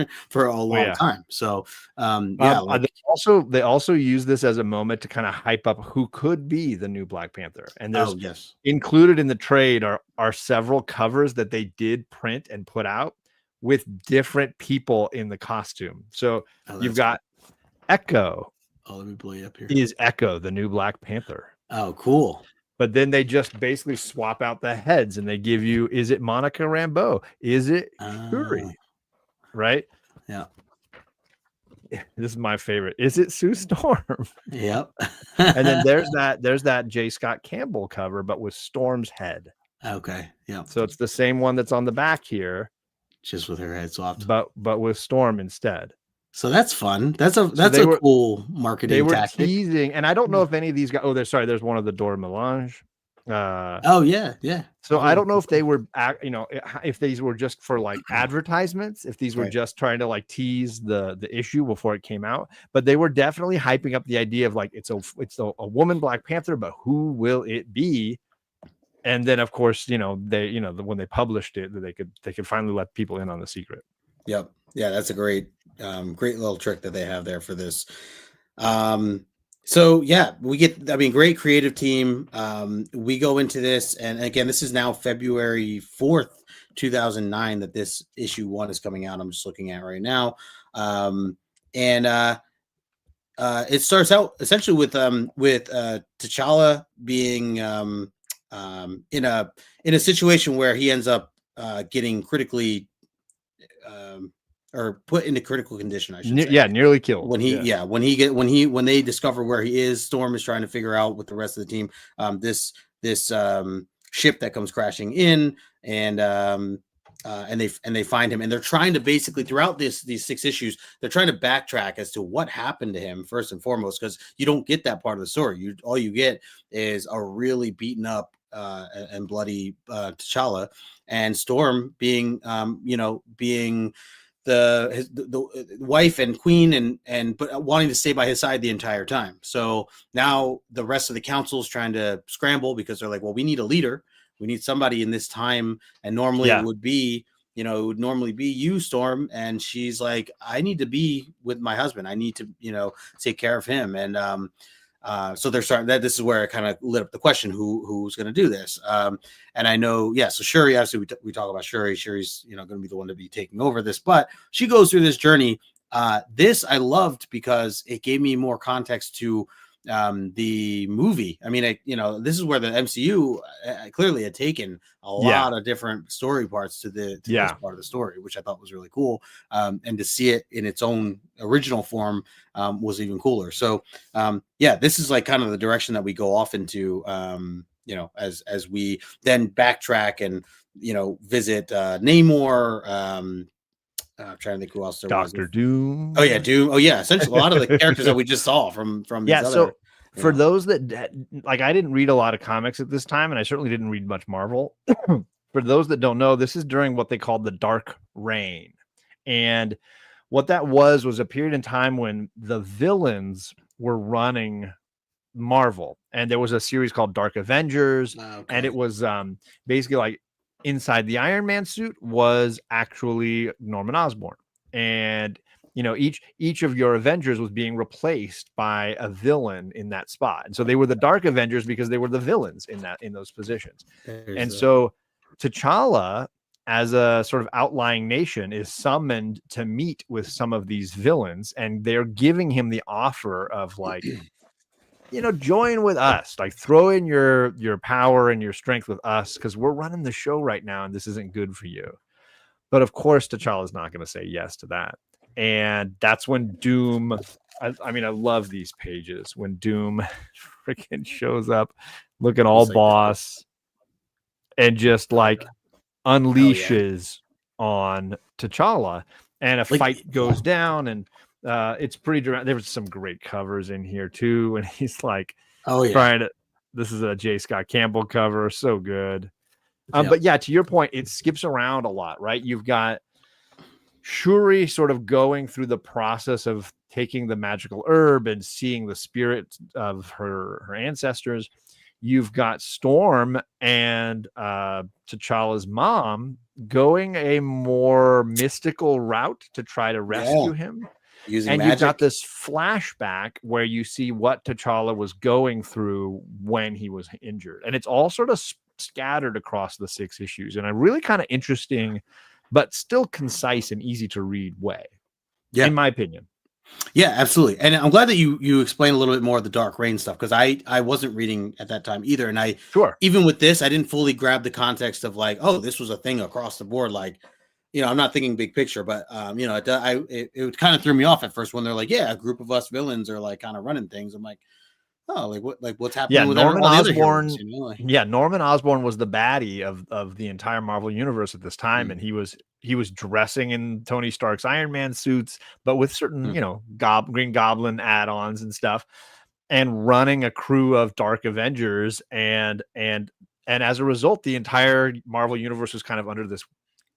a long time. So they also use this as a moment to kind of hype up who could be the new Black Panther. And there's included in the trade are several covers that they did print and put out with different people in the costume. So you've got Echo. Oh, let me pull you up here. Is Echo the new Black Panther? Oh, cool. But then they just basically swap out the heads and they give you, is it Monica Rambeau? Is it Shuri? Right? Yeah. This is my favorite. Is it Sue Storm? Yep. And then there's that J. Scott Campbell cover, but with Storm's head. Okay. Yeah. So it's the same one that's on the back here. Just with her head swapped. But with Storm instead. So that's fun. That's a cool marketing they were tactic. Teasing, and I don't know if any of these guys. Oh, there's one of the Dora Milaje. Yeah. So I don't know if they were, if these were just for like advertisements, if these were just trying to like tease the issue before it came out, but they were definitely hyping up the idea of like it's a woman Black Panther, but who will it be? And then of course, when they published it, they could finally let people in on the secret. Yep. Yeah, that's a great little trick that they have there for this. So yeah, we get, great creative team. We go into this, and again, this is now February 4th, 2009 that this issue 1 is coming out. I'm just looking at right now. It starts out essentially with T'Challa being in a situation where he ends up getting critically or put into critical condition, I should say. Yeah, nearly killed. When they discover where he is, Storm is trying to figure out with the rest of the team this ship that comes crashing in, and they find him, and they're trying to basically throughout these 6 issues, they're trying to backtrack as to what happened to him first and foremost, because you don't get that part of the story. All you get is a really beaten up and bloody T'Challa, and Storm being the wife and queen but wanting to stay by his side the entire time. So now the rest of the council is trying to scramble because they're like, well, we need a leader. We need somebody in this time. And normally it would be, it would normally be you, Storm. And she's like, I need to be with my husband. I need to, take care of him. And so they're starting that. This is where it kind of lit up the question, who's going to do this. And I know, so Shuri, obviously we talk about Shuri. Shuri's, going to be the one to be taking over this, but she goes through this journey This I loved because it gave me more context to the movie. I mean, this is where the MCU clearly had taken a lot of different story parts to this part of the story, which I thought was really cool. And to see it in its own original form was even cooler. So this is like kind of the direction that we go off into, as we then backtrack and visit Namor. I'm trying to think who else there was. Dr. Doom. Oh yeah, Doom. Oh yeah, essentially a lot of the characters that we just saw from these other. So for those that like, I didn't read a lot of comics at this time, and I certainly didn't read much Marvel. For those that don't know, this is during what they called the Dark Reign, and what that was a period in time when the villains were running Marvel, and there was a series called Dark Avengers, and it was basically like, inside the Iron Man suit was actually Norman Osborn, and each of your Avengers was being replaced by a villain in that spot, and so they were the Dark Avengers because they were the villains in those positions. So T'Challa, as a sort of outlying nation, is summoned to meet with some of these villains, and they're giving him the offer of like, join with us, like throw in your power and your strength with us, because we're running the show right now and this isn't good for you. But of course, T'Challa is not going to say yes to that. And that's when Doom, I mean, I love these pages when Doom freaking shows up looking all boss and just like unleashes on T'Challa, and a fight goes down, and it's pretty dramatic. There was some great covers in here too, and he's like, trying to. This is a J. Scott Campbell cover, so good. But yeah, to your point, it skips around a lot, right? You've got Shuri sort of going through the process of taking the magical herb and seeing the spirit of her ancestors. You've got Storm and T'Challa's mom going a more mystical route to try to rescue him. Using magic. You've got this flashback where you see what T'Challa was going through when he was injured. And it's all sort of scattered across the 6 issues in a really kind of interesting, but still concise and easy to read way, in my opinion. Yeah, absolutely. And I'm glad that you explained a little bit more of the Dark Reign stuff, because I wasn't reading at that time either. And even with this, I didn't fully grab the context of like, oh, this was a thing across the board. Like, I'm not thinking big picture, but it kind of threw me off at first when they're like, yeah, a group of us villains are like kind of running things. I'm like, oh, what's happening with Norman all the Osborn? Other heroes, Norman Osborn was the baddie of the entire Marvel universe at this time, and he was dressing in Tony Stark's Iron Man suits, but with certain Green Goblin add-ons and stuff, and running a crew of Dark Avengers, and as a result, the entire Marvel universe was kind of under this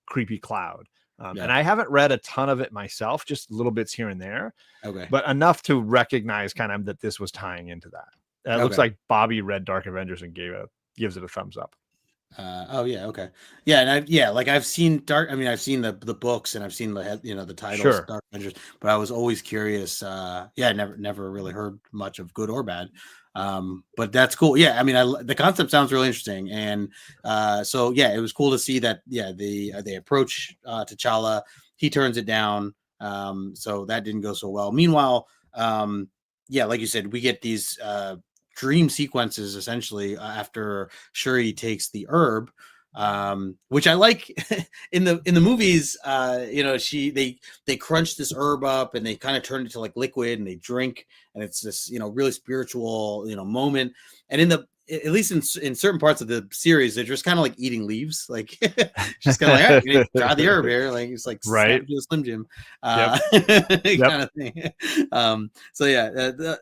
creepy cloud. And I haven't read a ton of it myself, just little bits here and there. But enough to recognize kind of that this was tying into that. It looks like Bobby read Dark Avengers and gives it a thumbs up. I've seen I've seen the books, and I've seen the titles Dark Avengers, but I was always curious. Never really heard much of good or bad. But that's cool. The concept sounds really interesting, and it was cool to see that they approach T'Challa, he turns it down, so that didn't go so well. Meanwhile, like you said, we get these dream sequences essentially after Shuri takes the herb, which I like. in the movies, they crunch this herb up and they kind of turn it to like liquid and they drink, and it's this really spiritual moment. And at least in certain parts of the series, they're just kind of like eating leaves, like just kind of like, all right, try the herb here, like it's like right to a Slim Jim kind of thing.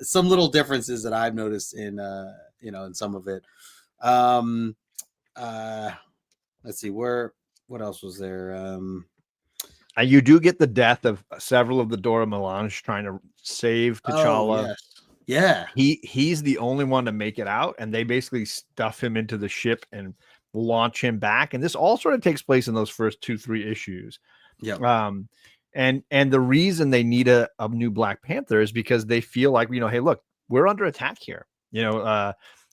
Some little differences that I've noticed in in some of it. Let's see, what else was there? You do get the death of several of the Dora Milaje trying to save T'Challa. Oh, yes. Yeah, he's the only one to make it out, and they basically stuff him into the ship and launch him back. And this all sort of takes place in those first 2-3 issues. And the reason they need a new Black Panther is because they feel like, hey, look, we're under attack here.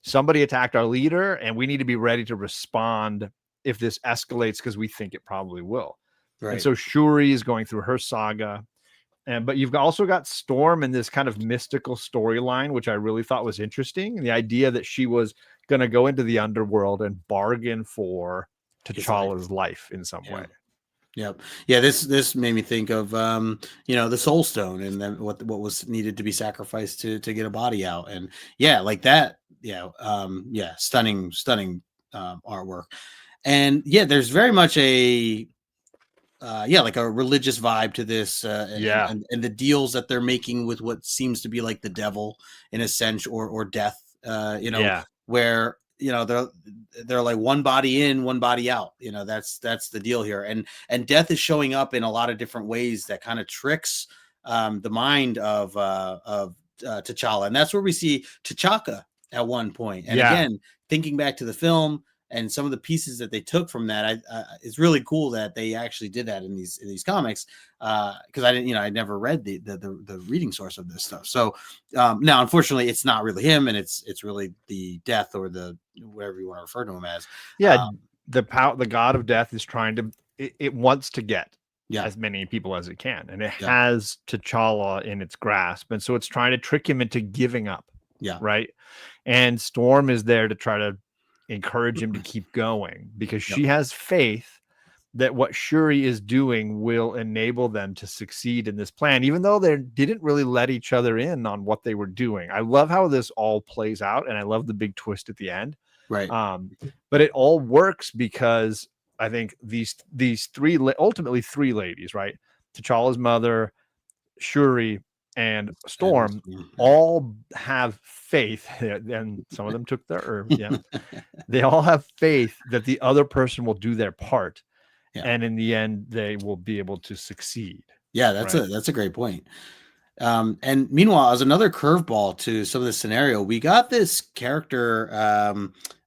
Somebody attacked our leader, and we need to be ready to respond if this escalates, because we think it probably will. Right. And so Shuri is going through her saga. but you've also got Storm in this kind of mystical storyline, which I really thought was interesting. The idea that she was going to go into the underworld and bargain for T'Challa's life in some way. Yep. Yeah. This made me think of the Soul Stone and then what was needed to be sacrificed to get a body out, and like that. Yeah. Stunning artwork, and there's very much a like a religious vibe to this, and the deals that they're making with what seems to be like the devil in a sense, or death, where they're like one body in, one body out. That's the deal here, and death is showing up in a lot of different ways that kind of tricks the mind of T'Challa, and that's where we see T'Chaka at one point. And again, thinking back to the film and some of the pieces that they took from that, it's really cool that they actually did that in these comics, because I never read the reading source of this stuff. So now, unfortunately, it's not really him, and it's really the death, or the whatever you want to refer to him as. The god of death is trying to it wants to get as many people as it can, and it has T'Challa in its grasp, and so it's trying to trick him into giving up. Right. And Storm is there to try to encourage him to keep going, because she has faith that what Shuri is doing will enable them to succeed in this plan, even though they didn't really let each other in on what they were doing. I love how this all plays out, and I love the big twist at the end. Right. But it all works because I think these ultimately three ladies, right? T'Challa's mother, Shuri, and Storm all have faith, and some of them took their herb. They all have faith that the other person will do their part, and in the end they will be able to succeed. That's a great point. And meanwhile, as another curveball to some of this scenario, we got this character,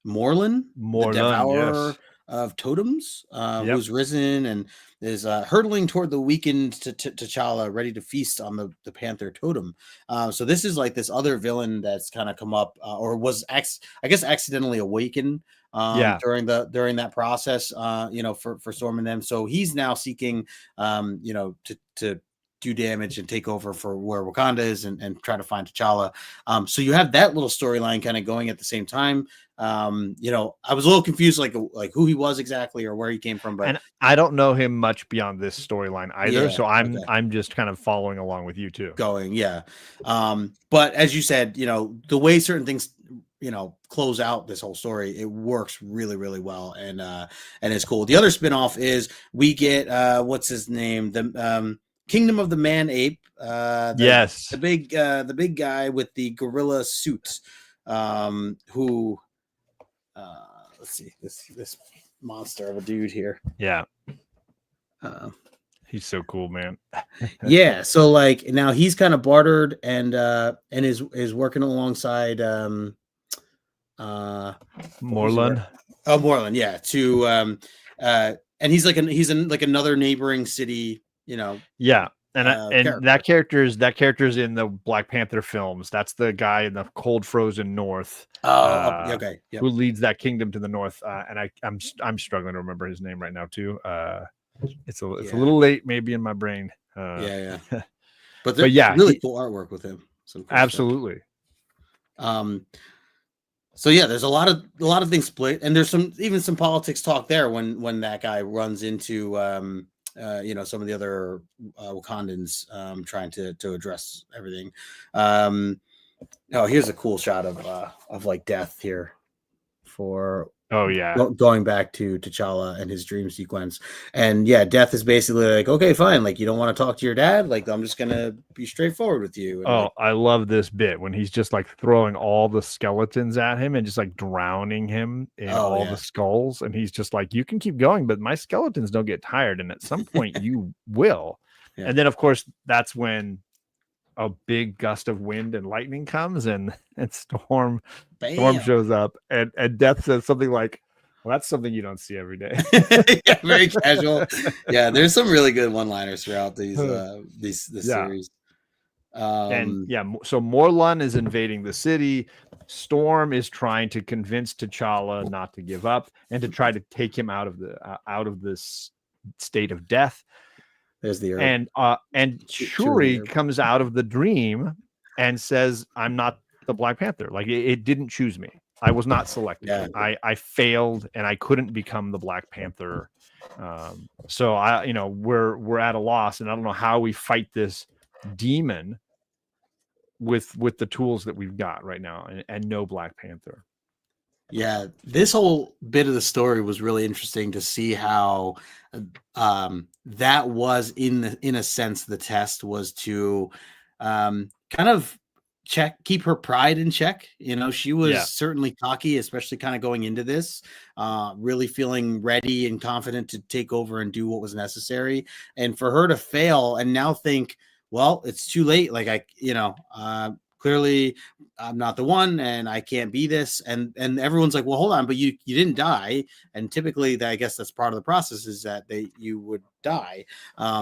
Morlun, the devourer of totems, who's risen and is hurtling toward the weakened T'Challa, ready to feast on the Panther totem. So this is like this other villain that's kind of come up, or was I guess accidentally awakened during that process, for Storm and them. So he's now seeking to do damage and take over for where Wakanda is, and try to find T'Challa. So you have that little storyline kind of going at the same time. I was a little confused, like who he was exactly or where he came from, but I don't know him much beyond this storyline either. So I'm just kind of following along with you too. But as you said, the way certain things close out this whole story, it works really, really well, and it's cool. The other spinoff is we get what's his name, the Kingdom of the Man Ape, the big guy with the gorilla suit, who let's see, this monster of a dude here. He's so cool, man. So like now he's kind of bartered and is working alongside Morlun. Morlun, to and he's in like another neighboring city, and that character's in the Black Panther films. That's the guy in the cold frozen north. Who leads that kingdom to the north? And I'm struggling to remember his name right now too. It's a little late maybe in my brain. But really cool artwork with him. Absolutely. So there's a lot of things split, and there's some politics talk there when that guy runs into some of the other Wakandans trying to address everything. Here's a cool shot of like death here for going back to T'Challa and his dream sequence. And death is basically like, okay, fine, like you don't want to talk to your dad, like I'm just gonna be straightforward with you. And I love this bit when he's just like throwing all the skeletons at him and just like drowning him in the skulls, and he's just like, you can keep going, but my skeletons don't get tired, and at some point you will. And then of course that's when a big gust of wind and lightning comes, and Storm shows up, and Death says something like, well, that's something you don't see every day. Very casual. There's some really good one-liners throughout this series. So Morlun is invading the city. Storm is trying to convince T'Challa not to give up and to try to take him out of this state of death. There's the herb. And Chewing the Shuri herb. comes out of the dream and says, "I'm not the Black Panther. Like it didn't choose me. I was not selected. Yeah. I failed, and I couldn't become the Black Panther. So we're at a loss, and I don't know how we fight this demon with the tools that we've got right now, and no Black Panther." Yeah, this whole bit of the story was really interesting to see how that was in a sense the test was to kind of keep her pride in check. She was certainly cocky, especially kind of going into this, really feeling ready and confident to take over and do what was necessary. And for her to fail and now think, well, it's too late. Like clearly I'm not the one and I can't be this. And everyone's like, well, hold on, but you didn't die. And typically I guess that's part of the process is that you would die.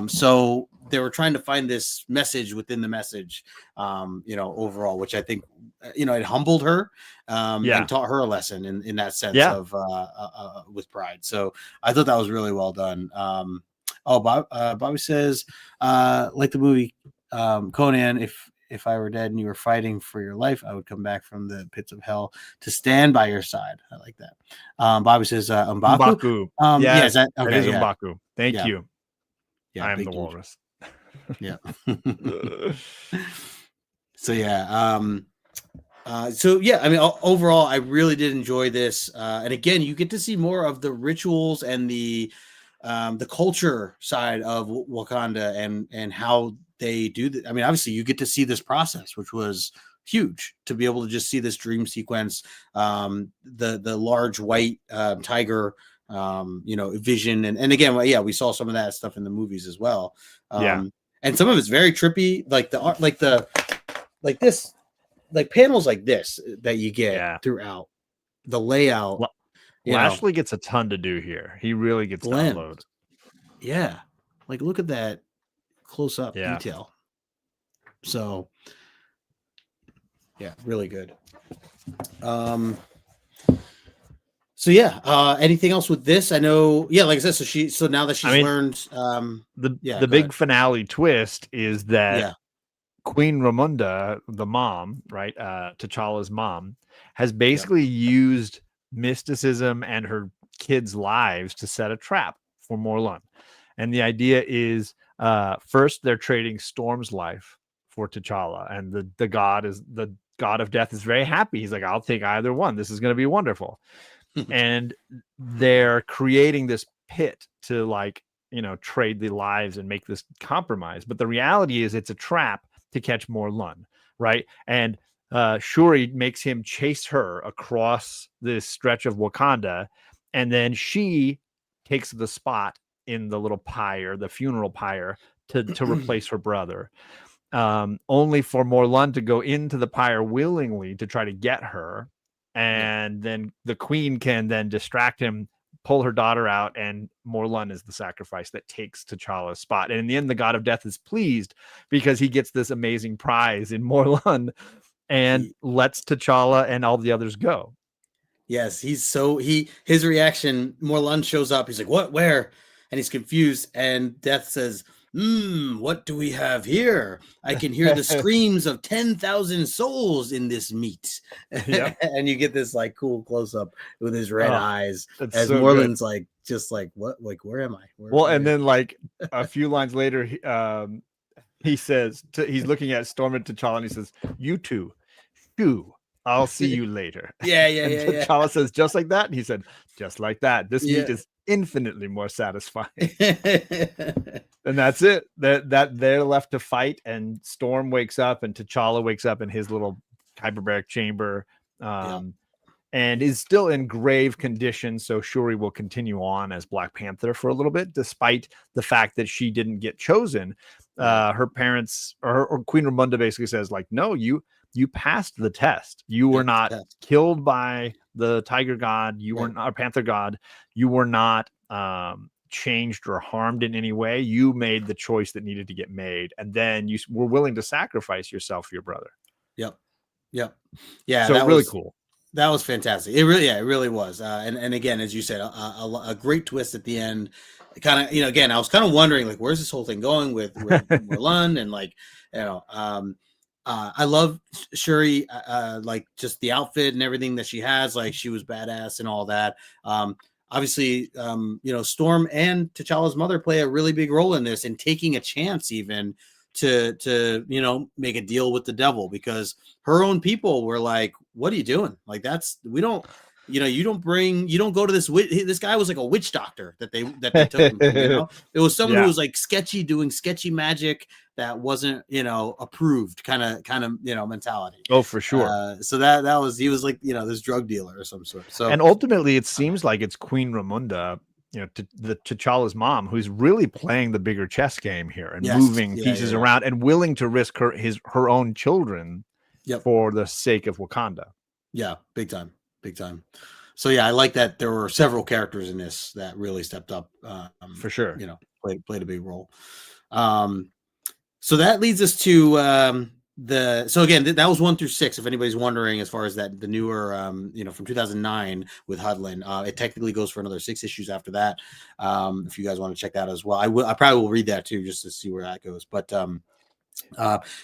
So they were trying to find this message within the message, overall, which I think, it humbled her and taught her a lesson in that sense of with pride. So I thought that was really well done. Bobby says, like the movie Conan, if I were dead and you were fighting for your life, I would come back from the pits of hell to stand by your side. I like that. Bobby says, M'Baku. Yes, that okay? That is M'Baku. Thank you. Yeah, I'm the walrus. Yeah. So yeah. I mean, overall, I really did enjoy this. And again, you get to see more of the rituals and the culture side of Wakanda and how they do that. I mean, obviously you get to see this process, which was huge to be able to just see this dream sequence, the large white tiger, vision. And again, we saw some of that stuff in the movies as well. And some of it's very trippy, like the art, like this, like panels like this that you get throughout the layout. Lashley gets a ton to do here. He really gets to unload. Yeah. Like, look at that close up detail. So, yeah, really good. Anything else with this? I know, like I said, so now that she's learned, the big finale twist is that Queen Ramonda, the mom, right, T'Challa's mom, has basically used mysticism and her kids' lives to set a trap for Morlun. And the idea is, first they're trading Storm's life for T'Challa, and the god of death is very happy. He's like, I'll take either one. This is going to be wonderful. And they're creating this pit to trade the lives and make this compromise. But the reality is it's a trap to catch Morlun, right? And Shuri makes him chase her across this stretch of Wakanda, and then she takes the spot in the little pyre, the funeral pyre, to replace her brother. Only for Morlun to go into the pyre willingly to try to get her, and then the queen can then distract him, pull her daughter out, and Morlun is the sacrifice that takes T'Challa's spot. And in the end, the god of death is pleased because he gets this amazing prize in Morlun and lets T'Challa and all the others go. Yes, his reaction, Morlun shows up, he's like, what, where? And he's confused, and Death says, what do we have here? I can hear the screams of 10,000 souls in this meat. And you get this like cool close up with his red eyes as so Morlun's good. Like, just like, what, like, where am I? And then like a few lines later, he says, he's looking at Storm and T'Challa, and he says, you two, shoo. I'll see you later. T'Challa says, just like that? And he said, just like that. This meat is infinitely more satisfying. And that's it. That they're left to fight, and Storm wakes up, and T'Challa wakes up in his little hyperbaric chamber, and is still in grave condition. So Shuri will continue on as Black Panther for a little bit, despite the fact that she didn't get chosen. Her parents, or Queen Ramonda basically says, like, no, you passed the test. You were not killed by the tiger god. You were not a panther god. You were not changed or harmed in any way. You made the choice that needed to get made. And then you were willing to sacrifice yourself for your brother. Yep. Yeah. So that really cool. That was fantastic. It really, yeah, it really was. And again, as you said, a great twist at the end. Kind of, again, I was kind of wondering, like, where's this whole thing going with Morlun, and like, I love Shuri, like just the outfit and everything that she has. Like, she was badass and all that. Obviously, Storm and T'Challa's mother play a really big role in this, and taking a chance even to make a deal with the devil, because her own people were like, what are you doing? Like, we don't, you don't go to this guy was like a witch doctor that they took him to. It was someone who was like sketchy, doing sketchy magic that wasn't approved kind of mentality. Oh, for sure. So that was, he was like this drug dealer or some sort. So, and ultimately it seems like it's Queen Ramonda, the T'Challa's mom, who's really playing the bigger chess game here and moving pieces around and willing to risk her own children for the sake of Wakanda. Yeah, big time. So yeah, I like that there were several characters in this that really stepped up. For sure, played a big role. So that leads us to so again, that was 1 through 6. If anybody's wondering, as far as that, the newer, from 2009 with Hudlin, it technically goes for another 6 issues after that. If you guys want to check that as well, I probably will read that too, just to see where that goes. But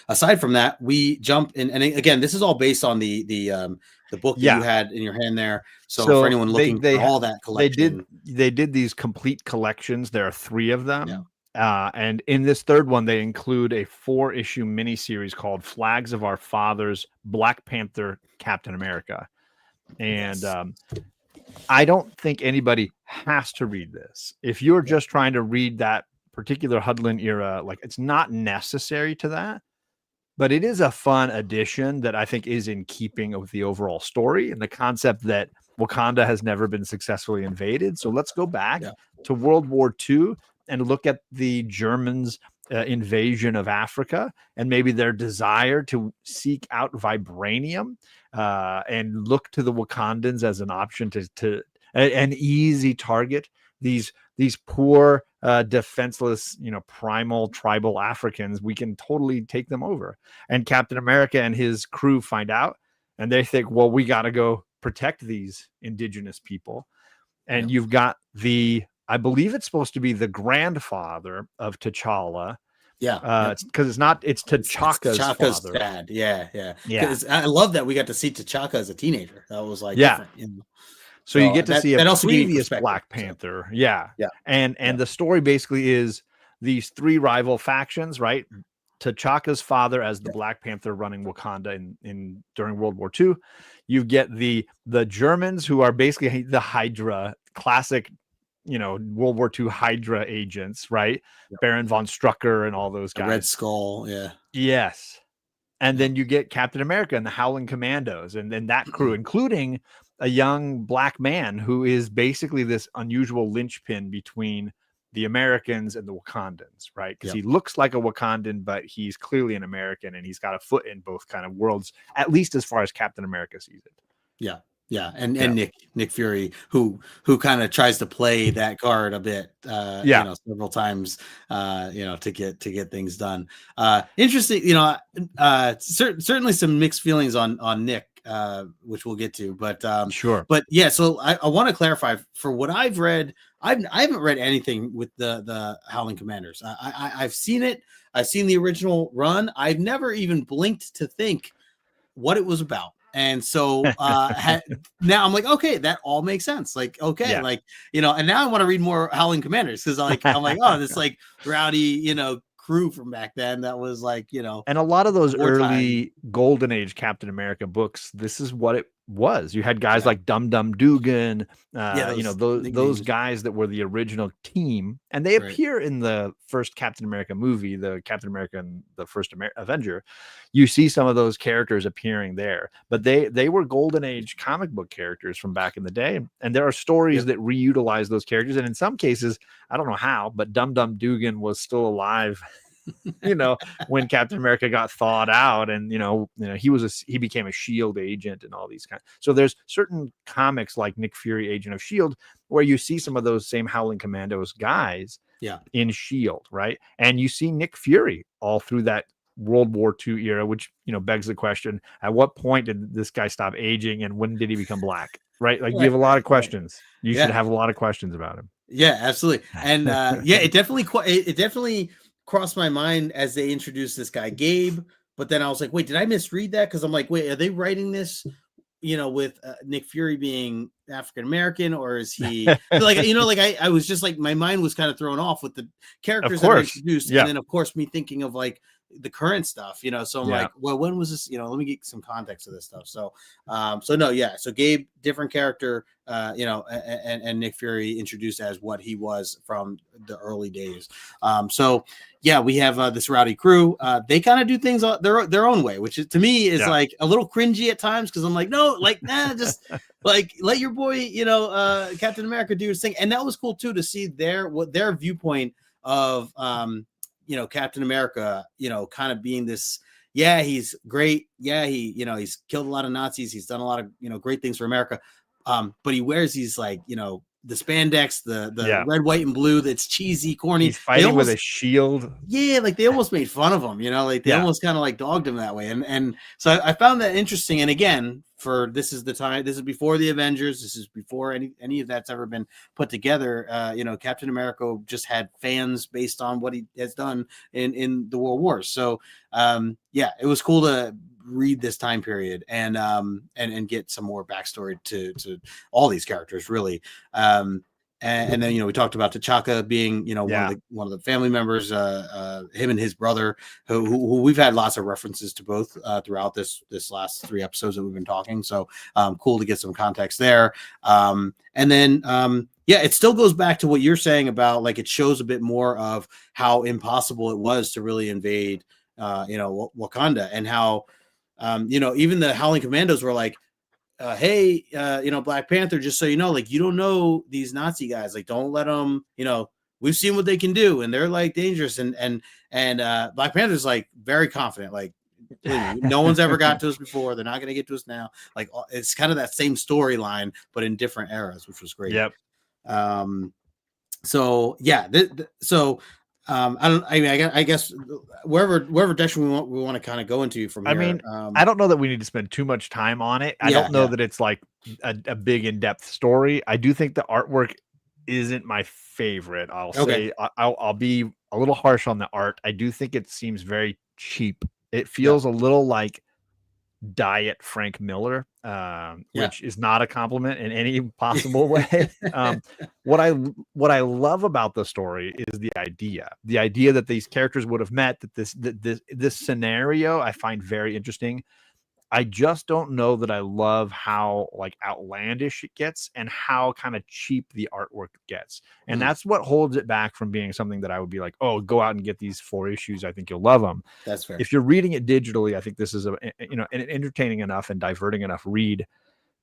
aside from that, we jump in, and again, this is all based on the book that you had in your hand there. So for anyone looking for all that collection, they did these complete collections. There are 3 of them. Yeah. And in this third one, they include a 4-issue miniseries called Flags of Our Fathers, Black Panther, Captain America. And I don't think anybody has to read this. If you're just trying to read that particular Hudlin era, like, it's not necessary to that, but it is a fun addition that I think is in keeping with the overall story and the concept that Wakanda has never been successfully invaded. So let's go back to World War II and look at the Germans' invasion of Africa and maybe their desire to seek out vibranium, and look to the Wakandans as an option to an easy target. These poor, defenseless, primal tribal Africans, we can totally take them over. And Captain America and his crew find out, and they think, well, we got to go protect these indigenous people. And you've got I believe it's supposed to be the grandfather of T'Challa. Yeah. Because it's T'Chaka's father. Dad. Yeah. I love that we got to see T'Chaka as a teenager. That was like different. So you get to see a previous Black Panther. So. Yeah. And the story basically is these 3 rival factions, right? T'Chaka's father as the Black Panther running Wakanda during World War II. You get the Germans, who are basically the Hydra, classic, World War II Hydra agents, right? Baron von Strucker and all those guys. The Red Skull, Yes. And then you get Captain America and the Howling Commandos, and then that crew, including a young black man who is basically this unusual linchpin between the Americans and the Wakandans, right? Because he looks like a Wakandan, but he's clearly an American, and he's got a foot in both kind of worlds, at least as far as Captain America sees it. Yeah, and Nick Fury, who kind of tries to play that card a bit, several times, to get things done. Interesting, certainly some mixed feelings on Nick, which we'll get to, but sure. But yeah, so I want to clarify, for what I've read, I haven't read anything with the Howling Commanders. I've seen it. I've seen the original run. I've never even blinked to think what it was about. And so now I'm like, okay, that all makes sense. Like, okay, and now I want to read more Howling Commanders, because I'm like, oh, this like rowdy, crew from back then that was like, and a lot of those early Golden Age Captain America books, this is what it was. You had guys like Dum Dum Dugan, those guys that were the original team, and they appear in the first Captain America movie, the Captain America and the first Avenger. You see some of those characters appearing there, but they were Golden Age comic book characters from back in the day, and there are stories that reutilize those characters, and in some cases, I don't know how, but Dum Dum Dugan was still alive when Captain America got thawed out, and he became a SHIELD agent and all these kinds. So there's certain comics like Nick Fury, Agent of SHIELD, where you see some of those same Howling Commandos guys in SHIELD, right? And you see Nick Fury all through that World War II era, which, begs the question, at what point did this guy stop aging and when did he become black? Right? Like you have a lot of questions. You should have a lot of questions about him. Yeah, absolutely. And it definitely crossed my mind as they introduced this guy Gabe, but then I was like, wait, did I misread that? Because I'm like, wait, are they writing this with Nick Fury being African American, or is he like, I was just like, my mind was kind of thrown off with the characters that are introduced. And then of course me thinking of like the current stuff, so I'm like, well, when was this, let me get some context of this stuff. So, so Gabe, different character, and Nick Fury introduced as what he was from the early days. We have this rowdy crew. They kind of do things their own way, which is, to me is like a little cringy at times. Cause I'm like, no, like, just like let your boy, Captain America do his thing. And that was cool too, to see their viewpoint of, Captain America, kind of being this, he's great. Yeah. He's killed a lot of Nazis. He's done a lot of, great things for America. But he wears these like, the spandex, the red, white, and blue. That's cheesy, corny. He's fighting with a shield. Yeah, like they almost made fun of him. Like they almost kind of like dogged him that way. And so I found that interesting. And again, this is the time. This is before the Avengers. This is before any of that's ever been put together. Captain America just had fans based on what he has done in the World Wars. So it was cool to read this time period and get some more backstory to all these characters, really. And then we talked about T'Chaka being one of the family members, him and his brother, who we've had lots of references to both throughout this last 3 episodes that we've been talking. So cool to get some context there. And then it still goes back to what you're saying about, like, it shows a bit more of how impossible it was to really invade Wakanda, and how even the Howling Commandos were like, hey, Black Panther, just so you know, like, you don't know these Nazi guys, like, don't let them, we've seen what they can do, and they're like dangerous. And Black Panther's like very confident, like, no one's ever got to us before. They're not going to get to us now. Like, it's kind of that same storyline, but in different eras, which was great. Yep. I guess wherever direction we want to kind of go into from here. I mean, I don't know that we need to spend too much time on it. I don't know that it's like a big in-depth story. I do think the artwork isn't my favorite. I'll be a little harsh on the art. I do think it seems very cheap. It feels a little like diet Frank Miller, which is not a compliment in any possible way. What I love about the story is the idea that these characters would have met, that this scenario I find very interesting. I just don't know that I love how like outlandish it gets and how kind of cheap the artwork gets. And that's what holds it back from being something that I would be like, oh, go out and get these 4 issues. I think you'll love them. That's fair. If you're reading it digitally, I think this is an entertaining enough and diverting enough read.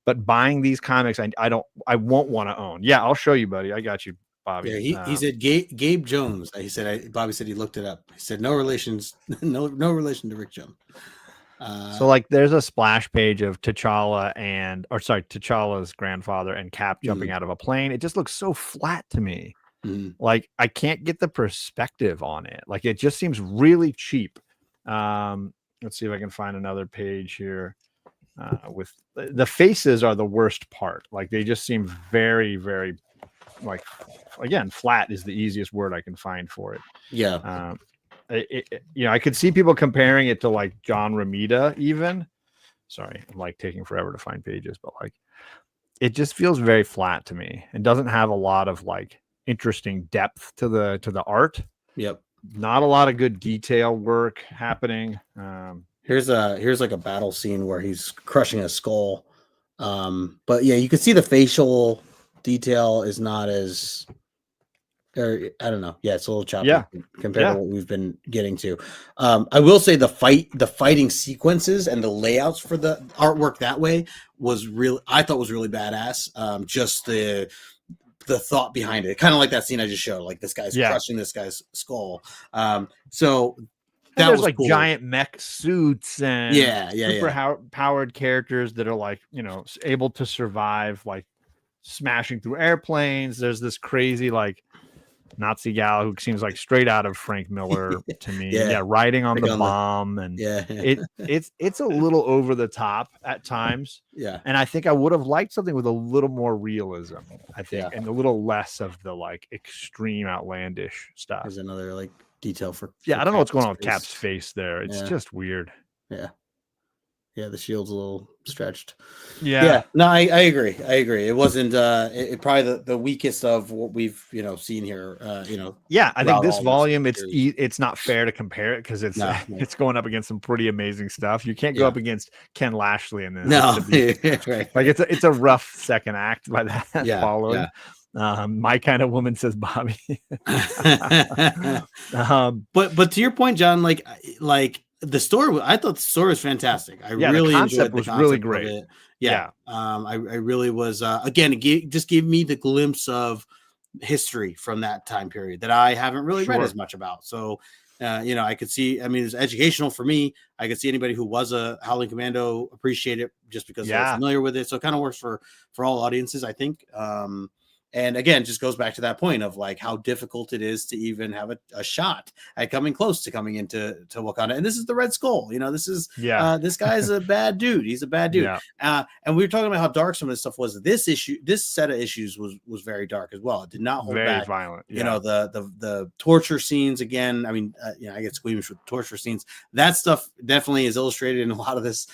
But buying these comics, I won't want to own. Yeah, I'll show you, buddy. I got you, Bobby. Yeah, he said Gabe Jones. He said Bobby said he looked it up. He said no relation to Rick Jones. So like there's a splash page of T'Challa's grandfather and Cap jumping out of a plane. It just looks so flat to me. Like I can't get the perspective on it. Like it just seems really cheap. Let's see if I can find another page here. With the faces are the worst part. Like they just seem very, very, like, again, flat is the easiest word I can find for it. Yeah. I could see people comparing it to like John Romita even. Sorry, I'm like taking forever to find pages, but like it just feels very flat to me and doesn't have a lot of like interesting depth to the art. Yep. Not a lot of good detail work happening. Here's like a battle scene where he's crushing a skull. But yeah, you can see the facial detail is not as, or I don't know. Yeah, it's a little choppy compared to what we've been getting to. I will say the fighting sequences and the layouts for the artwork that way I thought was really badass. Just the thought behind it, kind of like that scene I just showed, like this guy's crushing this guy's skull. So that there's was like cool. Giant mech suits and super powered characters that are like, able to survive like smashing through airplanes. There's this crazy like Nazi gal who seems like straight out of Frank Miller to me. Yeah. Yeah, riding on Like the on bomb, and yeah. it's a little over the top at times. Yeah. And I think I would have liked something with a little more realism, I think, Yeah. and a little less of the like extreme outlandish stuff. There's another like detail for Yeah, I don't know what's Cap's going on with face. Cap's face there. It's Yeah. just weird. Yeah. Yeah, the shield's a little stretched. Yeah. No, I agree. It wasn't it probably the weakest of what we've seen here. Yeah, I think throughout this all volume, series. it's not fair to compare it because it's No. it's going up against some pretty amazing stuff. You can't go up against Ken Lashley in this. No, right. Like it's a rough second act by that Yeah, following. My kind of woman, says Bobby. But to your point, John, like the story, I thought the story was fantastic. I really enjoyed the concept really great. of it. Yeah. I really was. Again, it just gave me the glimpse of history from that time period that I haven't really read as much about. So, I could see. I mean, it's educational for me. I could see anybody who was a Howling Commando appreciate it just because they're familiar with it. So it kind of works for all audiences, I think. And again, just goes back to that point of like how difficult it is to even have a shot at coming close to coming into Wakanda. And this is the Red Skull. This is this guy's a bad dude. He's a bad dude. And we were talking about how dark some of this stuff was. This set of issues was very dark as well. It did not hold back. Very violent. The torture scenes again. I mean, I get squeamish with torture scenes. That stuff definitely is illustrated in a lot of this.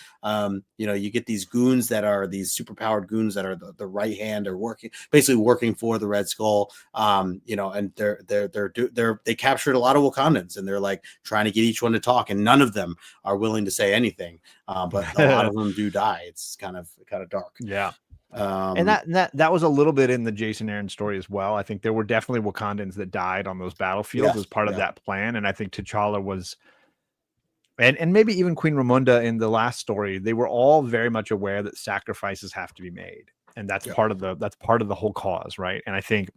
You get these goons that are these superpowered goons that are the right hand or basically working for the Red Skull, and they captured a lot of Wakandans, and they're like trying to get each one to talk, and none of them are willing to say anything. But a lot of them do die. It's kind of dark. Yeah. And that was a little bit in the Jason Aaron story as well. I think there were definitely Wakandans that died on those battlefields as part of that plan, and I think T'Challa was. And maybe even Queen Ramonda in the last story, they were all very much aware that sacrifices have to be made. And that's part of the whole cause, right? And I think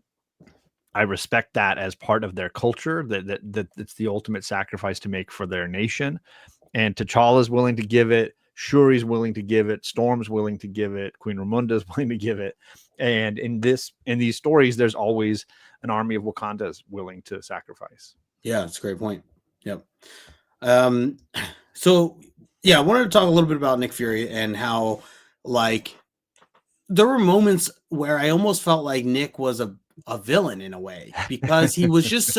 I respect that as part of their culture, that it's the ultimate sacrifice to make for their nation. And T'Challa is willing to give it, Shuri's willing to give it, Storm's willing to give it, Queen Ramonda is willing to give it. And in these stories, there's always an army of Wakandas willing to sacrifice. Yeah, that's a great point. Yep. So I wanted to talk a little bit about Nick Fury and how like there were moments where I almost felt like Nick was a villain in a way because he was just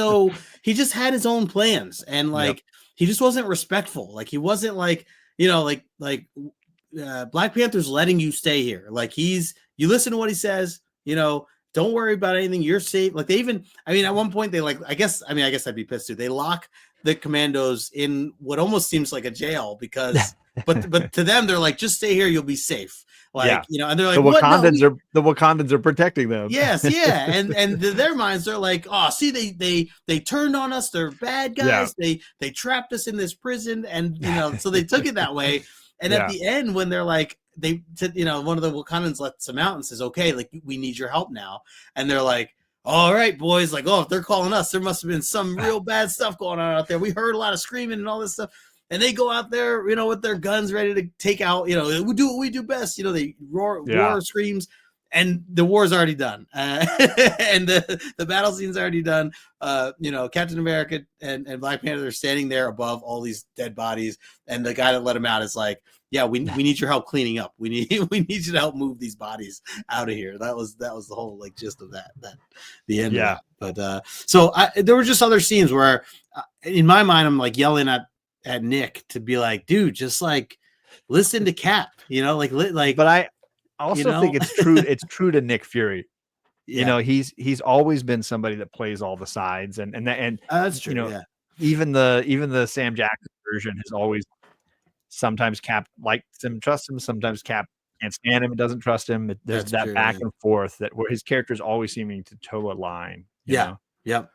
he just had his own plans and like he just wasn't respectful. Like he wasn't like, Black Panther's letting you stay here. Like you listen to what he says, don't worry about anything. You're safe. Like at one point they I guess I'd be pissed too. They lock the commandos in what almost seems like a jail because, but to them, they're like, just stay here. You'll be safe. And they're like, the Wakandans are protecting them. Yes. Yeah. And to their minds, they're like, oh, see, they turned on us. They're bad guys. Yeah. They trapped us in this prison. And, so they took it that way. And at the end, when they're like, one of the Wakandans lets them out and says, okay, like we need your help now. And they're like, all right, boys, like, oh, if they're calling us, there must have been some real bad stuff going on out there. We heard a lot of screaming and all this stuff. And they go out there, with their guns ready to take out, we do what we do best. They roar, war screams, and the war's already done. And the battle scene's already done. Captain America and Black Panther are standing there above all these dead bodies. And the guy that let him out is like, yeah, we need your help cleaning up. We need you to help move these bodies out of here. That was the whole gist of that the end. Yeah. Of that. But there were just other scenes where in my mind, I'm like yelling at Nick to be like, dude, just like listen to Cap, but I also think it's true. It's true to Nick Fury. Yeah. He's always been somebody that plays all the sides and that's true. Even the Sam Jackson version has always, sometimes Cap likes him, trusts him. Sometimes Cap can't stand him and doesn't trust him. There's that true, back and forth where his character is always seeming to toe a line. Yep. Yeah.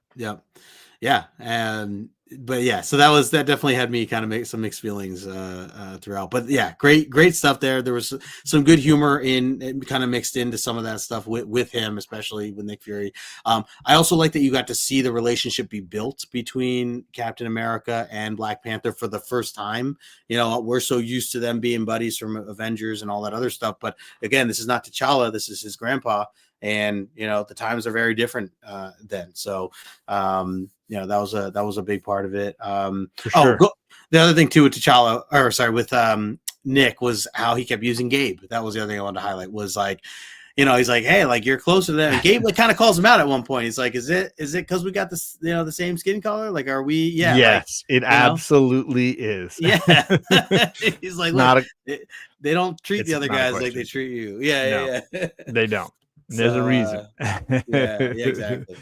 So that definitely had me kind of make some mixed feelings throughout. But yeah, great stuff there. There was some good humor in kind of mixed into some of that stuff with him, especially with Nick Fury. I also like that you got to see the relationship be built between Captain America and Black Panther for the first time. We're so used to them being buddies from Avengers and all that other stuff. But again, this is not T'Challa. This is his grandpa. and the times are very different then. So that was a big part of it. For sure. The other thing too with T'Challa, or sorry, with Nick, was how he kept using Gabe. That was the other thing I wanted to highlight, was like, he's like, hey, like, you're closer to them. And Gabe like kind of calls him out at one point. He's like, is it because we got this, the same skin color? Like, are we? Yeah. Yes, it absolutely is. Yeah. He's like, look, they don't treat the other guys like they treat you. Yeah. They don't. There's a reason. Yeah, exactly.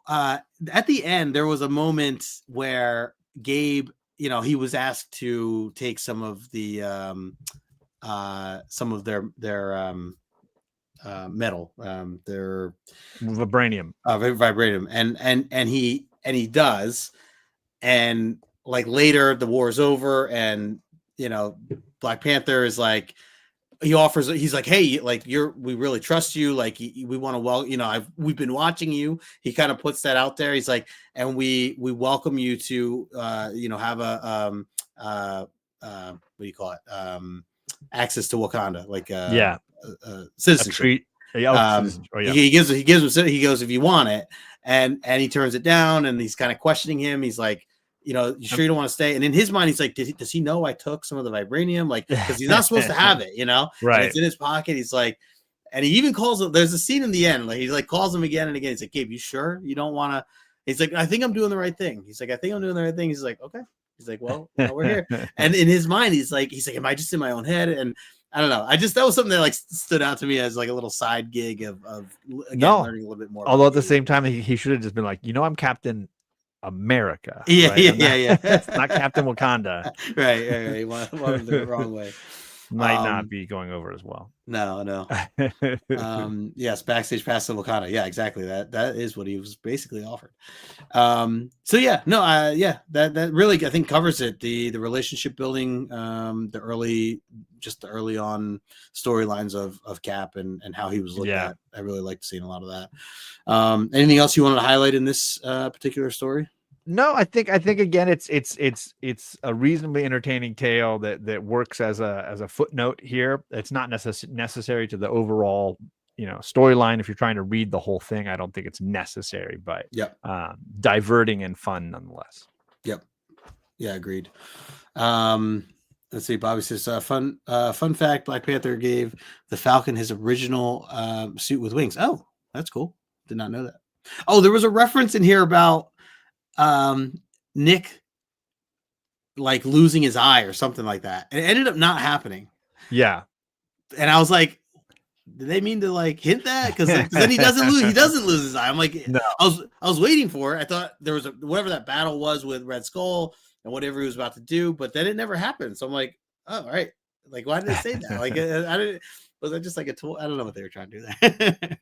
At the end, there was a moment where Gabe, he was asked to take some of the their metal, their vibranium, and he does, and like later the war is over, and Black Panther is like, he's like, hey, like, we really trust you, like, we want to we've been watching you. He kind of puts that out there. He's like, and we welcome you to have a what do you call it, access to Wakanda, like citizenship. He gives him, he goes, if you want it, and he turns it down, and he's kind of questioning him. He's like, you sure you don't want to stay? And in his mind, he's like, does he know I took some of the vibranium? Like, because he's not supposed to have it, right? And it's in his pocket. He's like, and he even calls him. There's a scene in the end, like, he like calls him again and again. He's like, Gabe, you sure you don't want to? He's like, I think I'm doing the right thing. He's like, I think I'm doing the right thing. He's like, okay. He's like, well, we're here. And in his mind, he's like, am I just in my own head? And I don't know. That was something that like stood out to me as like a little side gig of learning a little bit more. Although at the same time, he should have just been like, I'm Captain America. Yeah, right? Yeah. It's not Captain Wakanda. Right. He wanted the wrong way. Might not be going over as well. No. Yes, backstage pass to Wakanda. Yeah, exactly. That is what he was basically offered. That really, I think, covers it. The relationship building, the early on storylines of Cap and how he was looked at. I really liked seeing a lot of that. Anything else you wanted to highlight in this particular story? No, I think again, it's a reasonably entertaining tale that works as a footnote here. It's not necessary to the overall storyline. If you're trying to read the whole thing, I don't think it's necessary, but diverting and fun nonetheless. Yep. Yeah, agreed. Let's see. Bobby says, fun fact: Black Panther gave the Falcon his original suit with wings. Oh, that's cool. Did not know that. Oh, there was a reference in here about Nick like losing his eye or something like that. It ended up not happening. Yeah. And I was like, did they mean to like hint that? Because then he doesn't lose his eye. I'm like, no. I was waiting for it. I thought there was whatever that battle was with Red Skull and whatever he was about to do, but then it never happened. So I'm like, oh, all right. Like, why did they say that? Like, I didn't. Was that just like a tool? I don't know what they were trying to do there.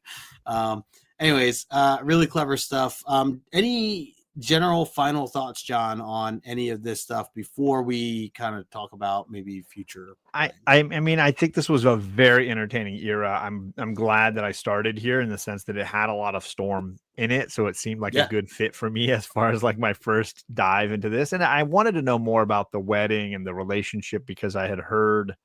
Anyways, really clever stuff. Any general final thoughts, John, on any of this stuff before we kind of talk about maybe future? I mean, I think this was a very entertaining era. I'm glad that I started here in the sense that it had a lot of Storm in it, so it seemed like a good fit for me as far as like my first dive into this. And I wanted to know more about the wedding and the relationship because I had heard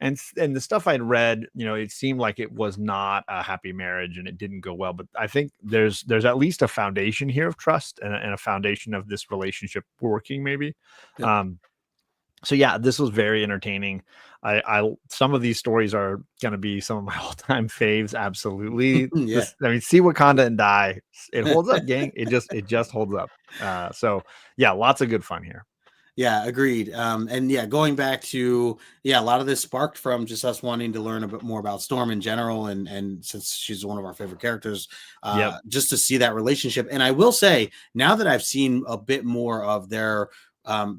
and the stuff I'd read, it seemed like it was not a happy marriage and it didn't go well. But I think there's at least a foundation here of trust and a foundation of this relationship working, maybe. So yeah, this was very entertaining. I some of these stories are going to be some of my all-time faves. Absolutely. I mean, see Wakanda and die. It holds up, gang. It just holds up. So yeah, lots of good fun here. Yeah, agreed. And yeah, going back to, a lot of this sparked from just us wanting to learn a bit more about Storm in general. And since she's one of our favorite characters, just to see that relationship. And I will say, now that I've seen a bit more of their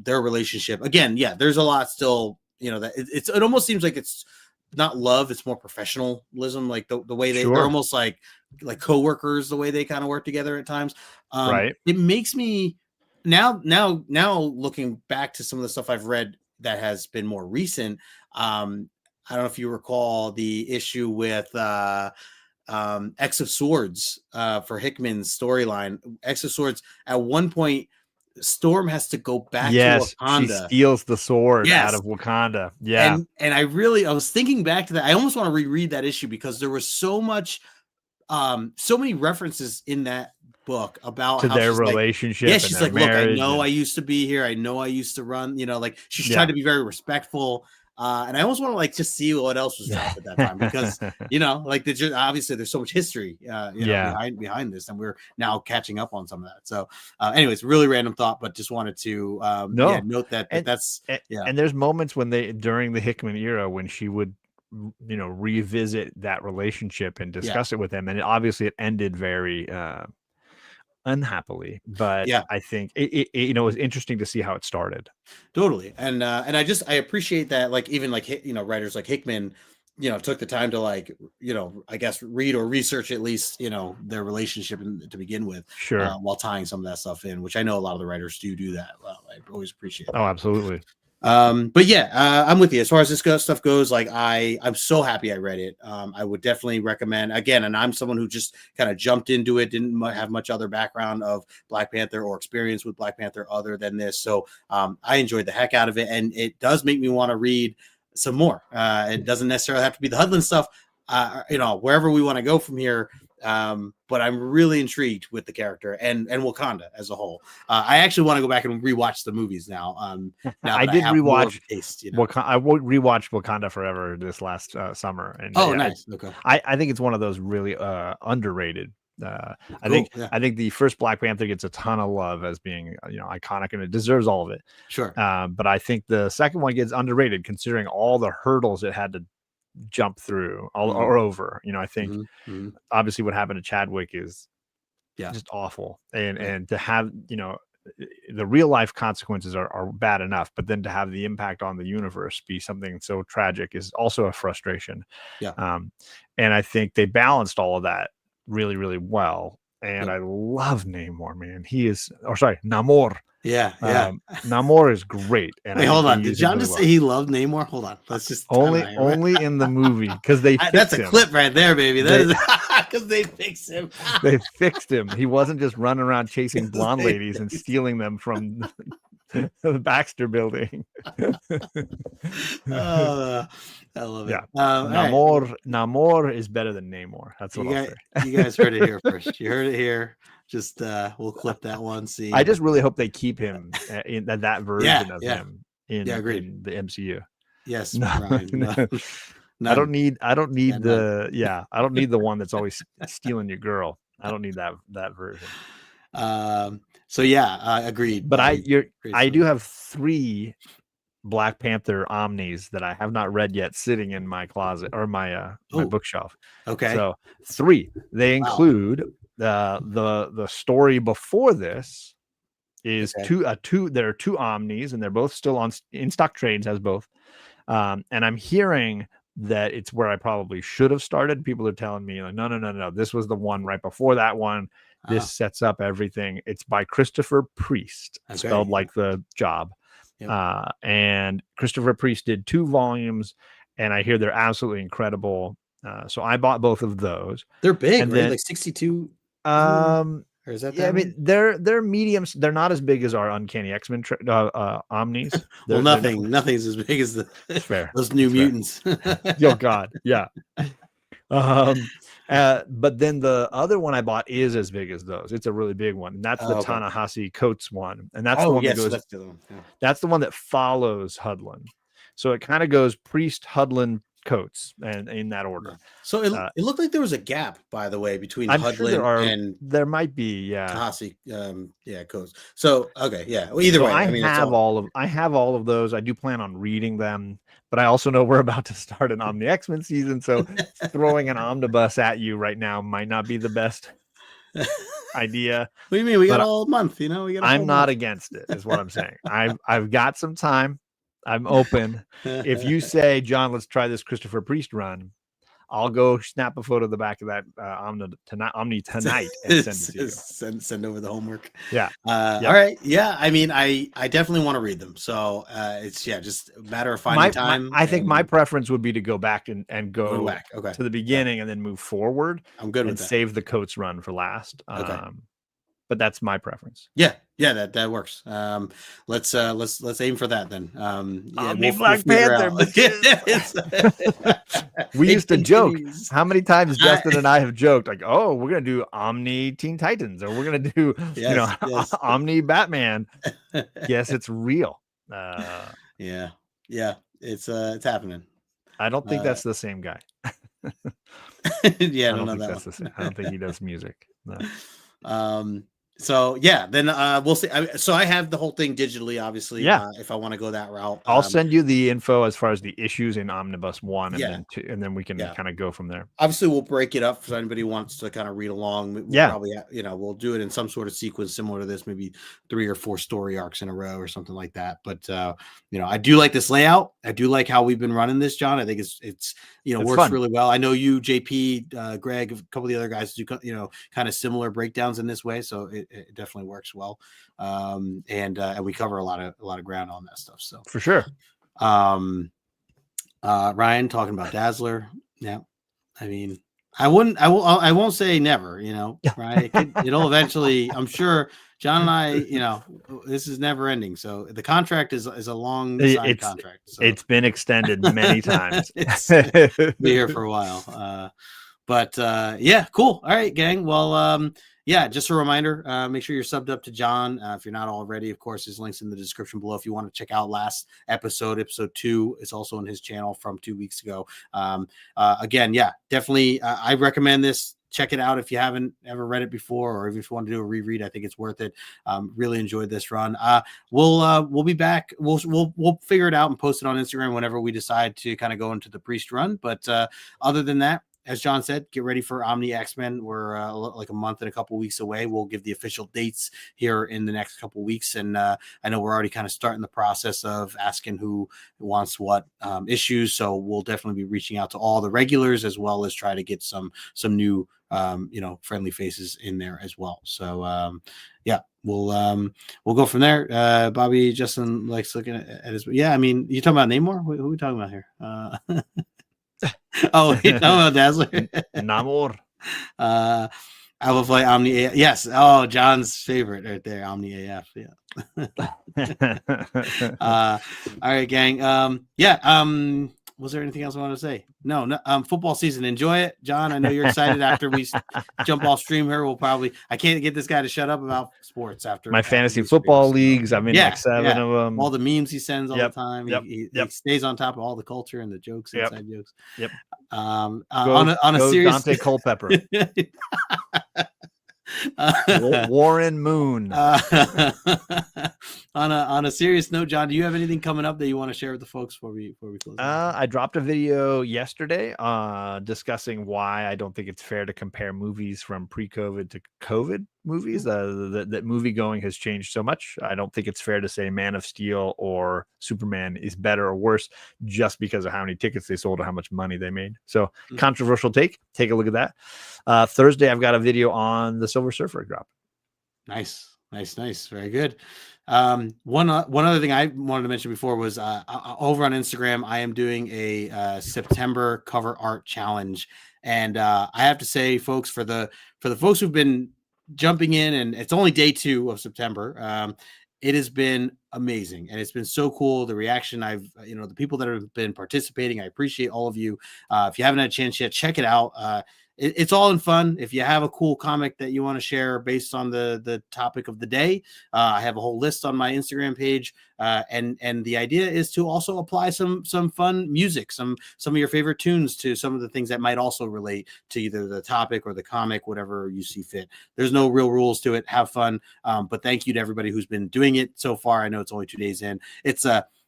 relationship, again, there's a lot still, that it almost seems like it's not love, it's more professionalism, like the way they're almost like coworkers, the way they kind of work together at times. Right. It makes me now looking back to some of the stuff I've read that has been more recent. I don't know if you recall the issue with X of Swords for Hickman's storyline. X of Swords at one point Storm has to go back to Yes, she Wakanda. steals the sword out Yes. of Wakanda. Yeah. And I was thinking back to that. I almost want to reread that issue because there was so much, so many references in that book about To how their she's like, yeah, relationship and she's their like, look, I marriage. know I And used to be here. I know I used to run, like she's yeah. tried to be very respectful. And I almost want to like just see what else was dropped at that time because like obviously there's so much history Yeah. behind this, and we're now catching up on some of that. So anyways, really random thought, but just wanted to No. note that that's and there's moments when during the Hickman era when she would revisit that relationship and discuss it with him, and obviously it ended very unhappily, but yeah. I think it was interesting to see how it started. Totally. And I appreciate that, like, even like writers like Hickman took the time to, like, I guess read or research at least their relationship to begin with, Sure. while tying some of that stuff in, which I know a lot of the writers do that. I always appreciate that. Oh, absolutely. But yeah, I'm with you as far as this stuff goes. Like, I'm so happy I read it. I would definitely recommend again. And I'm someone who just kind of jumped into it, didn't have much other background of Black Panther or experience with Black Panther other than this. So I enjoyed the heck out of it, and it does make me want to read some more. It doesn't necessarily have to be the Hudlin stuff. Wherever we want to go from here. But I'm really intrigued with the character and Wakanda as a whole. I actually want to go back and rewatch the movies now. Now I did rewatch taste, I rewatched Wakanda Forever this last summer, and nice. Okay, I think it's one of those really underrated. I think the first Black Panther gets a ton of love as being iconic, and it deserves all of it. Sure. But I think the second one gets underrated considering all the hurdles it had to jump through or over. I think obviously what happened to Chadwick is just awful, and to have the real life consequences are bad enough, but then to have the impact on the universe be something so tragic is also a frustration. And I think they balanced all of that really, really well. And I love Namor, man. Namor. Namor is great. And wait, hold on. Did John just say he loved Namor? Hold on. Let's just only in the movie because they that's a clip right there, baby. That is because they fixed him. They fixed him. He wasn't just running around chasing blonde ladies and stealing them from the Baxter building. I love it. Yeah. Namor is better than Namor. That's what I'll say. You guys heard it here first. You heard it here. Just we'll clip that one scene. I just really hope they keep him in that version of him in the MCU. Yes, Ryan, no. I don't need the one that's always stealing your girl. I don't need that version. So yeah, agreed. But I do have 3 Black Panther omnis that I have not read yet sitting in my closet or my bookshelf. Okay. So 3. They include the story before this is there are 2 omnis, and they're both still in stock trades as both. And I'm hearing that it's where I probably should have started. People are telling me like, no, this was the one right before that one. This sets up everything. It's by Christopher Priest, spelled like the job. Yep. And Christopher Priest did 2 volumes, and I hear they're absolutely incredible. So I bought both of those. They're big, right? Then, like 62. Or is that? I mean, they're mediums. They're not as big as our Uncanny X-Men omnis. Well, nothing's as big as those New Mutants. Oh God, yeah. But then the other one I bought is as big as those. It's a really big one. And that's the Ta-Nehisi Coates one. And that's the one that goes. That's the one that follows Hudlin. So it kind of goes Priest, Hudlin, Coates, and in that order. So it looked like there was a gap, by the way, between Hudlin and there might be, Ta-Nehisi, Coates. So well, either way, I have all of those. I do plan on reading them, but I also know we're about to start an Omni X-Men season, so throwing an omnibus at you right now might not be the best idea. What do you mean? We got all month, I'm not against it, is what I'm saying. I've got some time. I'm open. If you say, John, let's try this Christopher Priest run, I'll go snap a photo of the back of that Omni tonight and send it to you. Send over the homework. Yeah. All right. Yeah. I mean, I definitely want to read them. So it's just a matter of finding time. I think my preference would be to go back and go back to the beginning and then move forward. I'm good with that. Save the Coates run for last. but that's my preference. Yeah, that works. Let's aim for that then. Yeah, Omni we'll Black figure Panther, out. We It used to joke. continues. How many times Justin and I have joked like, "Oh, we're gonna do Omni Teen Titans, or we're gonna do, Yes, yes. Omni Batman." Yes, it's real. Yeah, it's happening. I don't think that's the same guy. Yeah, I I don't don't know think that that's the same. one. I don't think he does music. No. So yeah, then we'll see. So I have the whole thing digitally, obviously. Yeah. If I want to go that route, I'll send you the info as far as the issues in Omnibus 1 and Yeah. then 2, and then we can kind of go from there. Obviously, we'll break it up if anybody wants to kind of read along. We'll probably, we'll do it in some sort of sequence similar to this, maybe 3 or 4 story arcs in a row or something like that. But I do like this layout. I do like how we've been running this, John. I think it's works fun. Really well. I know you, JP, Greg, a couple of the other guys do kind of similar breakdowns in this way, so it definitely works well. And we cover a lot of ground on that stuff. So for sure. Ryan talking about Dazzler. Yeah. I mean, I won't say never, right? It'll eventually, I'm sure John and I, this is never ending. So the contract is a long signed contract. So. It's been extended many times. It's be here for a while. But yeah, cool. All right, gang. Well, yeah, just a reminder, make sure you're subbed up to John. If you're not already, of course, his link's in the description below. If you want to check out last episode 2, it's also on his channel from 2 weeks ago. Again, yeah, definitely. I recommend this. Check it out if you haven't ever read it before, or if you want to do a reread, I think it's worth it. Really enjoyed this run. We'll be back. We'll figure it out and post it on Instagram whenever we decide to kind of go into the Priest run. But other than that, as John said, get ready for Omni X-Men. We're like a month and a couple weeks away. We'll give the official dates here in the next couple weeks. And I know we're already kind of starting the process of asking who wants what issues. So we'll definitely be reaching out to all the regulars, as well as try to get some new, friendly faces in there as well. So, yeah, we'll go from there. Bobby, Justin likes looking at his, yeah. I mean, you talking about Namor? Who are we talking about here? Oh, you're talking about Dazzler? Namor. I will play Omni AF. Yes. Oh, John's favorite right there, Omni AF. Yeah. All right, gang. Yeah. Was there anything else I wanted to say? No. Football season. Enjoy it, John. I know you're excited. After we jump off stream here, I can't get this guy to shut up about sports after my fantasy football leagues. I'm in like 7 of them. All the memes he sends all the time. Yep. He stays on top of all the culture and the jokes, inside jokes. Yep. On a serious Dante Culpepper. Warren Moon. On a serious note, John, do you have anything coming up that you want to share with the folks before we close? I dropped a video yesterday discussing why I don't think it's fair to compare movies from pre-COVID to COVID movies. That movie going has changed so much. I don't think it's fair to say Man of Steel or Superman is better or worse just because of how many tickets they sold or how much money they made. So controversial take. Take a look at that. Thursday, I've got a video on the Silver Surfer drop. Nice. Very good. One other thing I wanted to mention before was over on Instagram, I am doing a September cover art challenge. And I have to say, folks, for the folks who've been jumping in, and it's only day 2 of September, it has been amazing. And it's been so cool. The reaction the people that have been participating, I appreciate all of you. If you haven't had a chance yet, check it out. It's all in fun. If you have a cool comic that you want to share based on the topic of the day, I have a whole list on my Instagram page. And the idea is to also apply some fun music, some of your favorite tunes to some of the things that might also relate to either the topic or the comic, whatever you see fit. There's no real rules to it. Have fun. But thank you to everybody who's been doing it so far. I know it's only 2 days in.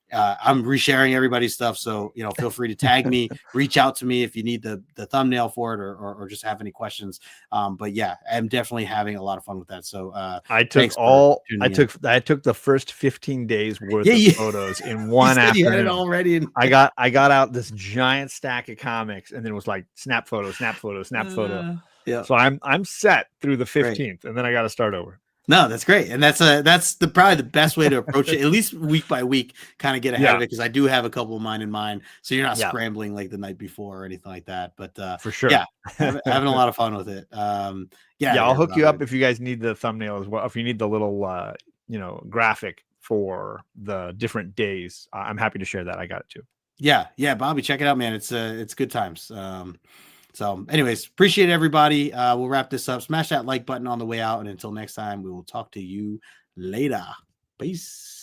I'm resharing everybody's stuff, so feel free to tag me, reach out to me if you need the thumbnail for it or just have any questions. But yeah, I'm definitely having a lot of fun with that. So I took the first 15 days worth of photos in one afternoon. You had it already. I got out this giant stack of comics, and then it was like snap photo. Yeah. So I'm set through the 15th, and then I got to start over. No, that's great, and that's probably the best way to approach it. At least week by week, kind of get ahead of it, because I do have a couple of mine in mind, so you're not scrambling like the night before or anything like that. But for sure, yeah, having a lot of fun with it. Yeah, I'll hook you up if you guys need the thumbnail as well. If you need the little graphic for the different days, I'm happy to share that. I got it too. Yeah, Bobby, check it out, man. It's good times. So anyways, appreciate everybody. We'll wrap this up. Smash that like button on the way out, and until next time, we will talk to you later. Peace.